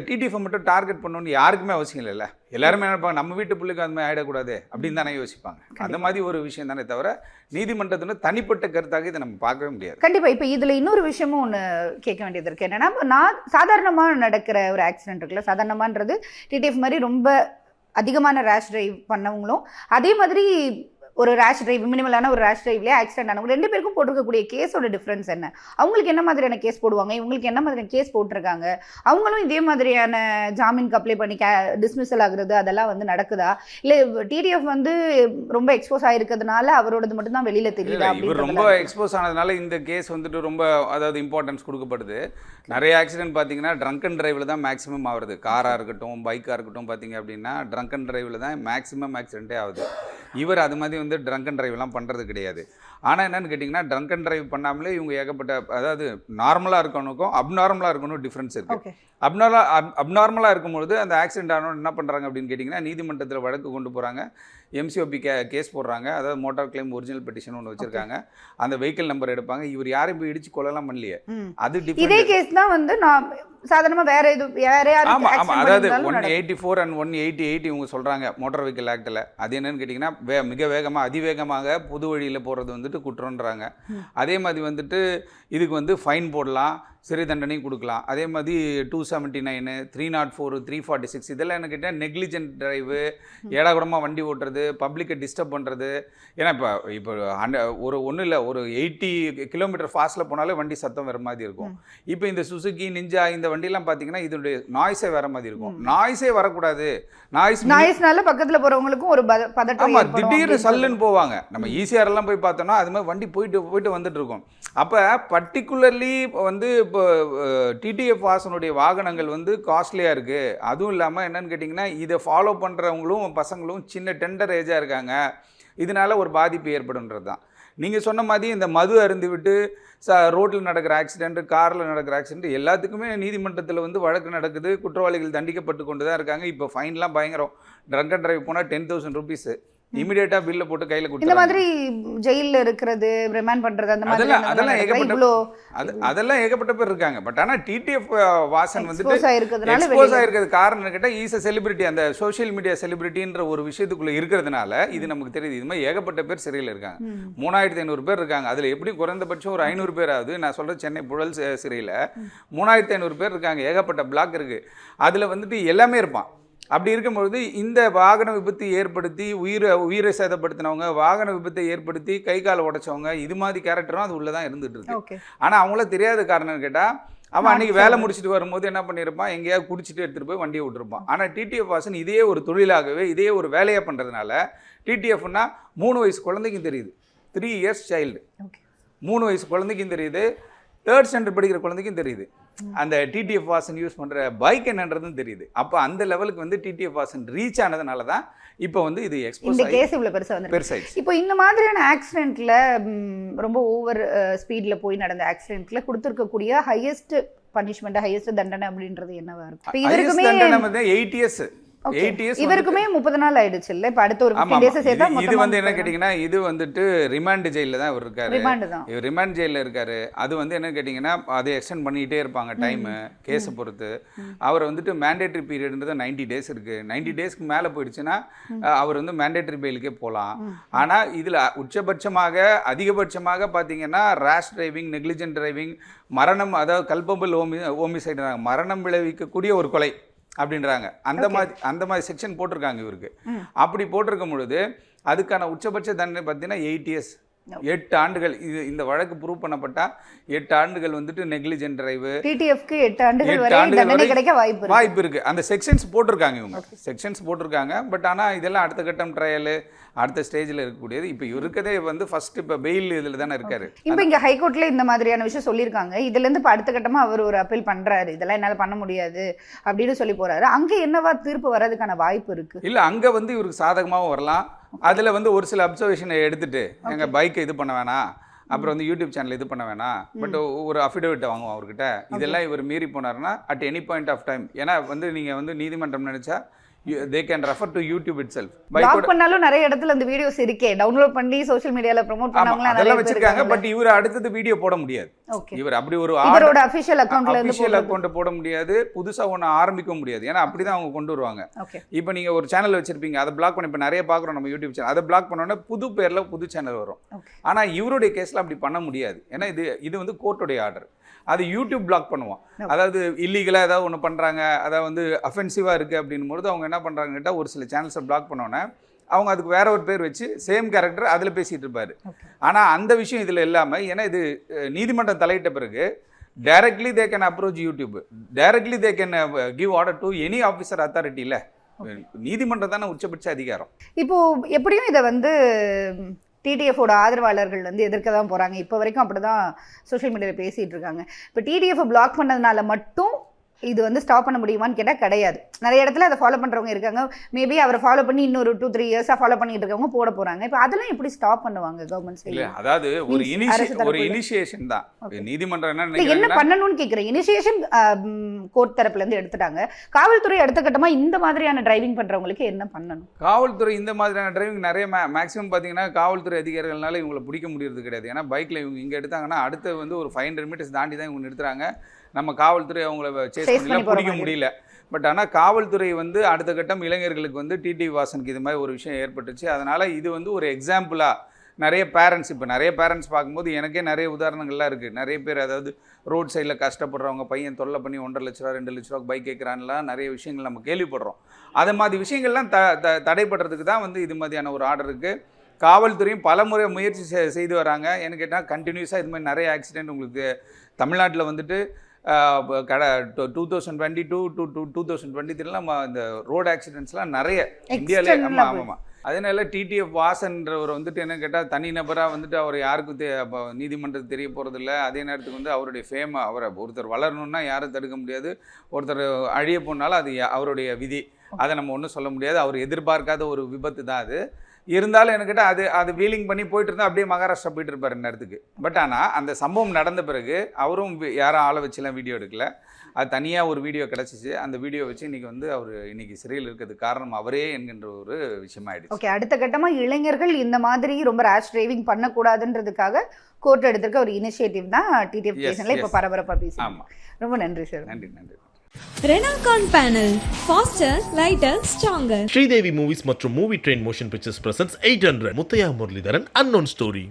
டிடிஎஃப் மட்டும் டார்கெட் பண்ணணும்னு யாருக்குமே அவசியம் இல்லைல்ல. எல்லாருமே நினைப்பாங்க நம்ம வீட்டு பிள்ளைக்கு அந்த மாதிரி ஆகிடக்கூடாது அப்படின்னு தானே யோசிப்பாங்க. அந்த மாதிரி ஒரு விஷயம் தானே தவிர நீதிமன்றத்தில் தனிப்பட்ட கருத்தாக இதை நம்ம பார்க்கவே முடியாது.
கண்டிப்பா. இப்போ இதுல இன்னொரு விஷயமும் ஒன்று கேட்க வேண்டியது இருக்கு. என்னன்னா, நான் சாதாரணமாக நடக்கிற ஒரு ஆக்சிடென்ட் இருக்குல்ல, சாதாரணமான்றது டிடிஎஃப் மாதிரி ரொம்ப அதிகமான ரேஷ் டிரைவ் பண்ணவங்களும், அதே மாதிரி ஒரு ரேஷ் டிரைவ், மினிமலான ஒரு ரேஷ் டிரைவ்லேயே ஆக்சிடென்ட் ஆனவங்க 2 பேருக்கும் போட்டிருக்கக்கூடிய கேஸோட டிஃப்ரென்ஸ் என்ன? அவங்களுக்கு என்ன மாதிரியான கேஸ் போடுவாங்க, இவங்களுக்கு என்ன மாதிரியான கேஸ் போட்டிருக்காங்க? அவங்களும் இதே மாதிரியான ஜாமீனுக்கு அப்ளை பண்ணி டிஸ்மிஸல் ஆகுறது அதெல்லாம் வந்து நடக்குதா? இல்லை டிடிஎஃப் வந்து ரொம்ப எக்ஸ்போஸ் ஆகிருக்கிறதுனால அவரோடது மட்டும்தான் வெளியில தெரியுதா?
இவர் ரொம்ப எக்ஸ்போஸ் ஆனதுனால இந்த கேஸ் வந்துட்டு ரொம்ப அதாவது இம்பார்ட்டன்ஸ் கொடுக்கப்படுது. நிறைய ஆக்சிடென்ட் பார்த்தீங்கன்னா ட்ரங்க் அண்ட் டிரைவில் தான் மேக்ஸிமம் ஆகுது. காராக இருக்கட்டும், பைக்காக இருக்கட்டும், பார்த்தீங்க அப்படின்னா ட்ரங்க் அண்ட் டிரைவில் தான் மேக்ஸிமம் ஆக்சிடென்ட்டே ஆகுது. இவர் அது மாதிரி வந்து ட்ரங்க் அண்ட் டிரைவ்லாம் பண்ணுறது கிடையாது. ஆனால் என்னென்னு கேட்டிங்கன்னா ட்ரங்க் அண்ட் டிரைவ் பண்ணாமலே இவங்க ஏகப்பட்ட, அதாவது நார்மலாக இருக்கணுக்கும் அப்நார்மலாக இருக்கணும் டிஃப்ரென்ஸ் இருக்குது. அப்நார்மலாக இருக்கும்பொழுது அந்த ஆக்சிடென்ட் ஆனவங்க என்ன பண்ணுறாங்க அப்படின்னு கேட்டிங்கன்னா நீதிமன்றத்தில் வழக்கு கொண்டு போகிறாங்க, எம்சிஓபி கேஸ் போடுறாங்க. அதாவது மோட்டார் கிளைம் ஒரிஜினல் பெட்டிஷன் ஒன்று வச்சுருக்காங்க. அந்த வெஹிக்கிள் நம்பர் எடுப்பாங்க. இவர் யாரையும் போய் இடிச்சு கொள்ளலாம் பண்ணலையே. அது
இதே கேஸ் தான் வந்து நான் சாதாரணமாக வேற யாரும்.
ஆமாம், அதாவது 184 and 188 இவங்க சொல்கிறாங்க மோட்டார் வெஹிக்கிள் ஆக்டில். அது என்னன்னு கேட்டிங்கன்னா மிக வேகமாக அதிவேகமாக பொது வழியில் போகிறது வந்துட்டு குற்றம்ன்றாங்க. அதே மாதிரி வந்துட்டு இதுக்கு வந்து ஃபைன் போடலாம், சிறை தண்டனையும் கொடுக்கலாம். அதே மாதிரி 279, 304, 346 இதெல்லாம் என்ன கேட்டால் நெக்லிஜென்ட் டிரைவு, ஏடாகுடமாக வண்டி ஓட்டுறது, பப்ளிக்கை டிஸ்டர்ப் பண்ணுறது. ஏன்னா இப்போ ஒரு ஒன்றும் இல்லை, ஒரு 80 கிலோமீட்டர் ஃபாஸ்ட்டில் போனாலே வண்டி சத்தம் வேறு மாதிரி இருக்கும். இப்போ இந்த சுசுகி நிஞ்சா இந்த வண்டிலாம் பார்த்தீங்கன்னா இதனுடைய நாய்ஸே வேறு மாதிரி இருக்கும். நாய்ஸே வரக்கூடாது.
நாய்ஸ்னால பக்கத்தில் போகிறவங்களுக்கும் ஒரு பதட்டம்.
ஆமாம், திடீர்னு சல்லுன்னு போவாங்க. நம்ம ஈஸியாரெல்லாம் போய் பார்த்தோம்னா அது மாதிரி வண்டி போயிட்டு வந்துட்டு இருக்கும். அப்போ பர்டிகுலர்லி வந்து இப்போ டிடிஎஃப் வாசனுடைய வாகனங்கள் வந்து காஸ்ட்லியாக இருக்குது. அதுவும் இல்லாமல் என்னென்னு கேட்டிங்கன்னா இதை ஃபாலோ பண்ணுறவங்களும் பசங்களும் சின்ன டெண்டர் ஏஜாக இருக்காங்க. இதனால் ஒரு பாதிப்பு ஏற்படுன்றது தான். நீங்கள் சொன்ன மாதிரி இந்த மது அருந்து விட்டு ரோட்டில் நடக்கிற ஆக்சிடென்ட், காரில் நடக்கிற ஆக்சிடென்ட் எல்லாத்துக்குமே நீதிமன்றத்தில் வந்து வழக்கு நடக்குது. குற்றவாளிகள் தண்டிக்கப்பட்டு கொண்டு தான் இருக்காங்க. இப்போ ஃபைன்லாம் பயங்கரம். ட்ரங்க் அண்ட் டிரைவ் போனால் 10,000 rupees இமிடியேட்டா பில்ல போட்டு கையில கொடுத்து.
இந்த மாதிரி ஜெயில்ல இருக்கிறது, ரிமாண்ட் பண்றது, அந்த மாதிரி
அதெல்லாம் ஏகப்பட்ட பேர் இருக்காங்க. பட் ஆனா டிடிஎஃப் வாசன் வந்துட்டு எக்ஸ்போஸ் ஆயிருக்கிறது காரணம் கேட்டா ஈஸ் செலிபிரிட்டி, அந்த சோஷியல் மீடியா செலிபிரிட்டின்ற ஒரு விஷயத்துக்குள்ள இருக்கிறதுனால இது நமக்கு தெரியுது. இது மாதிரி ஏகப்பட்ட பேர் சிறையில் இருக்காங்க. 3,500 பேர் இருக்காங்க. அதுல எப்படி குறைந்தபட்சம் ஒரு 500 பேர் ஆகுது. நான் சொல்றது சென்னை புழல் சிறையில 3,500 பேர் இருக்காங்க. ஏகப்பட்ட பிளாக் இருக்கு. அதுல வந்துட்டு எல்லாமே இருப்பான். அப்படி இருக்கும்பொழுது இந்த வாகன விபத்து ஏற்படுத்தி உயிரை சேதப்படுத்தினவங்க, வாகன விபத்தை ஏற்படுத்தி கை காலை உடைச்சவங்க, இது மாதிரி கேரக்டரும் அது உள்ளதான் இருந்துட்டு இருக்கு. ஆனால் அவங்கள தெரியாத காரணம் கேட்டால் அவன் அன்றைக்கி வேலை முடிச்சுட்டு வரும்போது என்ன பண்ணியிருப்பான், எங்கேயாவது குடிச்சிட்டு எடுத்துகிட்டு போய் வண்டியை விட்டுருப்பான். ஆனால் டிடிஎஃப் வாசன் இதே ஒரு தொழிலாகவே இதே ஒரு வேலையாக பண்ணுறதுனால டிடிஎஃப்னா 3 வயசு குழந்தைக்கும் தெரியுது, 3 years சைல்டு, 3 வயசு குழந்தைக்கும் தெரியுது, 3rd standard படிக்கிற குழந்தைக்கும் தெரியுது. அந்த டிடிஎஃப் வாசன் யூஸ் பண்ணுற பைக் என்னன்றதும் தெரியுது. அப்போ அந்த லெவலுக்கு வந்து டிடிஎஃப் வாசன் ரீச் ஆனதுனால தான் இப்போ வந்து இது எக்ஸ்போஸ்
இந்த கேஸ் இவ்வளோ பெருசாயிடுச்சு. இப்போ இந்த மாதிரியான ஆக்சிடென்ட்ல ரொம்ப ஓவர் ஸ்பீடில் போய் நடந்த ஆக்சிடென்ட்ல கொடுத்துருக்கக்கூடிய ஹையஸ்ட் பனிஷ்மெண்ட், ஹையஸ்ட் தண்டனை அப்படின்றது என்னவா இருக்கும்?
இதுக்குமே 8 years.
இவருக்குமே 30 நாள் ஆயிடுச்சு இல்ல? இப்ப அடுத்த ஒரு 15 days சேர்த்தா
இது வந்து என்ன கேட்டீங்கன்னா இது வந்துட்டு ரிமாண்ட் ஜெயில தான் இவர் இருக்காரு. இவர் ரிமாண்ட் ஜெயில இருக்காரு. அது வந்து என்ன கேட்டீங்கன்னா அதை எக்ஸ்டெண்ட் பண்ணிட்டே இருப்பாங்க டைம் கேஸை பொறுத்து. அவர் வந்துட்டு மேண்டேட்டரி பீரியட்ன்றது 90 days இருக்கு. 90 daysக்கு மேல போயிடுச்சுன்னா அவர் வந்து மேண்டேட்டரி பெயிலுக்கே போகலாம். ஆனா இதுல உச்சபட்சமாக அதிகபட்சமாக பாத்தீங்கன்னா ரேஷ் டிரைவிங், நெக்லிஜென்ட் டிரைவிங், மரணம், அதாவது கல்பபிள் ஹோமிசைடு, மரணம் விளைவிக்கக்கூடிய ஒரு கொலை அப்படின்றாங்க. அந்த மாதிரி செக்ஷன் போட்டிருக்காங்க இவருக்கு. அப்படி போட்டிருக்கும் பொழுது அதுக்கான உச்சபட்ச தண்டனை பார்த்தீங்கன்னா 8 years. 8 ஆண்டுகள் இந்த வழக்கு ப்ரூவ் பண்ணப்பட்டா 8 ஆண்டுகள் வந்துட்டு நெக்லிஜென்ட் டிரைவு.
டிடிஎஃப்க்கு 8 ஆண்டுகள் வரை தண்டனை கிடைக்க வாய்ப்பு
இருக்கு. அந்த செக்ஷன்ஸ் போட்டிருக்காங்க, இவங்க செக்ஷன்ஸ் போட்டிருக்காங்க. பட் ஆனால் இதெல்லாம் அடுத்த கட்டம் ட்ரையலு அடுத்த ஸ்டேஜில் இருக்கக்கூடியது. இப்போ இருக்கதே வந்து ஃபர்ஸ்ட் இப்போ பெயில் இதில் தானே இருக்காரு.
இப்போ இங்கே ஹைகோர்ட்ல இந்த மாதிரியான விஷயம் சொல்லியிருக்காங்க. இதுலேருந்து இப்போ அடுத்த கட்டமாக அவர் ஒரு அப்பீல் பண்ணுறாரு, இதெல்லாம் என்னால் பண்ண முடியாது அப்படின்னு சொல்லி போறாரு. அங்கே என்னவா தீர்ப்பு வர்றதுக்கான வாய்ப்பு இருக்கு?
இல்லை, அங்கே வந்து இவருக்கு சாதகமாகவும் வரலாம். அதில் வந்து ஒரு சில அப்சர்வேஷனை எடுத்துட்டு எங்கள் பைக்கை இது பண்ண வேணாம், அப்புறம் வந்து யூடியூப் சேனல் இது பண்ண வேணாம், பட் ஒரு அஃபிடவிட்டை வாங்குவோம் அவர்கிட்ட. இதெல்லாம் இவர் மீறி போனார்னா at any point of time, ஏன்னா வந்து நீங்கள் வந்து நீதிமன்றம் நினைச்சா they can refer to YouTube itself.
Block பண்ணாலும் நிறைய இடத்துல அந்த வீடியோஸ் இருக்கே, டவுன்லோட் பண்ணி சோஷியல் மீடியால ப்ரோமோட் பண்ணவங்க
அதெல்லாம் வச்சிருக்காங்க. பட் இவர் அடுத்தது வீடியோ போட முடியாது. இவர் அப்படி ஒரு
இவரோட அபிஷியல் அக்கவுண்ட்ல இருந்து
அபிஷியல் அக்கவுண்ட் போட முடியாது, புதுசா ஒன்று ஆரம்பிக்க முடியாது. ஏன்னா அப்படிதான் அவங்க கொண்டு வருவாங்க. இப்போ நீங்க ஒரு சேனல் வச்சிருப்பீங்க, அதை பிளாக் பண்ணி, இப்போ நிறைய பார்க்குறோம் நம்ம யூடியூப் சேனல், அதை பிளாக் பண்ணோன்னா புது பேர்ல புது சேனல் வரும். ஆனா இவருடைய கேஸ்ல அப்படி பண்ண முடியாது. ஏன்னா இது வந்து கோர்ட்டுடைய ஆர்டர். அது யூடியூப் பிளாக் பண்ணுவோம். அதாவது இல்லீகலாக ஏதாவது ஒன்று பண்ணுறாங்க, அதாவது வந்து அஃபென்சிவாக இருக்குது அப்படின்னும் போது அவங்க என்ன பண்ணுறாங்கன்னு கேட்டால் ஒரு சில சேனல்ஸை பிளாக் பண்ணோன்னே அவங்க அதுக்கு வேற ஒரு பேர் வச்சு சேம் கேரக்டர் அதில் பேசிகிட்டு இருப்பார். ஆனால் அந்த விஷயம் இதில் இல்லாமல், ஏன்னா இது நீதிமன்றம் தலையிட்ட பிறகு directly they can approach YouTube, directly they can give order to any officer authority. இல்லை, நீதிமன்றம் தானே உச்சபட்ச அதிகாரம்.
இப்போ எப்படியும் இதை வந்து டிடிஎஃபோட ஆதரவாளர்கள் வந்து எதிர்க்க தான் போகிறாங்க. இப்போ வரைக்கும் அப்படி தான் சோஷியல் மீடியாவில் பேசிகிட்டு இருக்காங்க. இப்போ டிடிஎஃப் பிளாக் பண்ணதுனால மட்டும் இது வந்து ஸ்டாப் பண்ண முடியுமான்னு கேட்டால் கிடையாது. நிறைய இடத்துல அதை ஃபாலோ பண்ணுறவங்க இருக்காங்க. மேபி அவரை ஃபாலோ பண்ணி இன்னொரு 2-3 இயர்ஸாக ஃபாலோ பண்ணிட்டு இருக்கவங்க போட போகிறாங்க. இப்போ அதெல்லாம் எப்படி ஸ்டாப் பண்ணுவாங்க கவர்மெண்ட் சைடு?
அதாவது ஒரு இனிஷியேஷன் தான். நீதிமன்றம்
என்ன பண்ணணும்னு கேட்குறேன். இனிஷியேஷன் கோர்ட் தரப்புலேருந்து எடுத்துட்டாங்க. காவல்துறை அடுத்த கட்டமாக இந்த மாதிரியான டிரைவிங் பண்ணுறவங்களுக்கு என்ன பண்ணணும்?
காவல்துறை இந்த மாதிரியான டிரைவிங் நிறைய மேக்ஸிமம் பார்த்தீங்கன்னா காவல்துறை அதிகாரிகள்னால இவங்களை பிடிக்க முடியறது கிடையாது. ஏன்னா பைக்கில் இவங்க இங்கே எடுத்தாங்கன்னா அடுத்து வந்து ஒரு 500 மீட்டர்ஸ் தாண்டி தான் இவங்க நிறுத்துறாங்க. நம்ம காவல்துறை அவங்கள சேஸ் பண்ணி பிடிக்க முடியல. பட் ஆனால் காவல்துறை வந்து அடுத்த கட்டம் இளைஞர்களுக்கு வந்து டிடி வாசனுக்கு இது மாதிரி ஒரு விஷயம் ஏற்பட்டுச்சு. அதனால் இது வந்து ஒரு எக்ஸாம்பிளாக நிறைய பேரண்ட்ஸ், இப்போ நிறைய பேரண்ட்ஸ் பார்க்கும்போது எனக்கே நிறைய உதாரணங்கள்லாம் இருக்குது. நிறைய பேர் அதாவது ரோட் சைடில் கஷ்டப்படுறவங்க, பையன் தொல்லை பண்ணி 1.5 லட்ச ரூபா 2 லட்ச ரூபா பைக் கேட்குறான்லாம் நிறைய விஷயங்கள் நம்ம கேள்விப்படுறோம். அது மாதிரி விஷயங்கள்லாம் தடைப்படுறதுக்கு தான் வந்து இது மாதிரியான ஒரு ஆர்டர் இருக்குது. காவல்துறையும் பல முறை முயற்சி செய்து வராங்க. என்ன கேட்டால் கண்டினியூஸாக இது மாதிரி நிறைய ஆக்சிடென்ட் உங்களுக்கு தமிழ்நாட்டில் வந்துட்டு 2022 to 2023 நம்ம இந்த ரோடு ஆக்சிடென்ட்ஸ்லாம் நிறைய இந்தியாவிலே. ஆமாம். அதனால டிடிஎஃப் வாசன்றவர் வந்துட்டு என்ன கேட்டால் தனிநபராக வந்துட்டு அவர் யாருக்கும் நீதிமன்றத்துக்கு தெரிய போகிறதில்ல. அதே நேரத்துக்கு வந்து அவருடைய ஃபேமை, அவரை ஒருத்தர் வளரணுன்னா யாரும் தடுக்க முடியாது, ஒருத்தர் அழிய போனாலும் அது அவருடைய விதி, அதை நம்ம ஒன்றும் சொல்ல முடியாது. அவர் எதிர்பார்க்காத ஒரு விபத்து தான் அது. இருந்தாலும் என்ன கேட்டால் அது வீலிங் பண்ணி போயிட்டு இருந்தால் அப்படியே மகாராஷ்டிரா போயிட்டு இருப்பார் நேரத்துக்கு. பட் ஆனால் அந்த சம்பவம் நடந்த பிறகு அவரும் யாரும் ஆளை வச்சுலாம் வீடியோ எடுக்கல, அது தனியாக ஒரு வீடியோ கிடச்சிச்சு. அந்த வீடியோ வச்சு இன்றைக்கி வந்து அவர் இன்னைக்கு சிறையில் இருக்கிறதுக்கு காரணம் அவரே என்கின்ற ஒரு விஷயமாயிடுச்சு.
ஓகே, அடுத்த கட்டமாக இளைஞர்கள் இந்த மாதிரி ரொம்ப ரேஷ் டிரைவிங் பண்ணக்கூடாதுன்றதுக்காக கோர்ட் எடுத்திருக்க ஒரு இனிஷியேட்டிவ் தான் டிடிஎஃப் கேஸ்ல இப்போ பரபரப்பாக பேசி. ஆமாம், ரொம்ப நன்றி சார்.
நன்றி.
Renacon panel, faster, lighter, stronger.
Sridevi movies மற்றும் movie train motion pictures presents 800 Muttiah Muralitharan unknown story.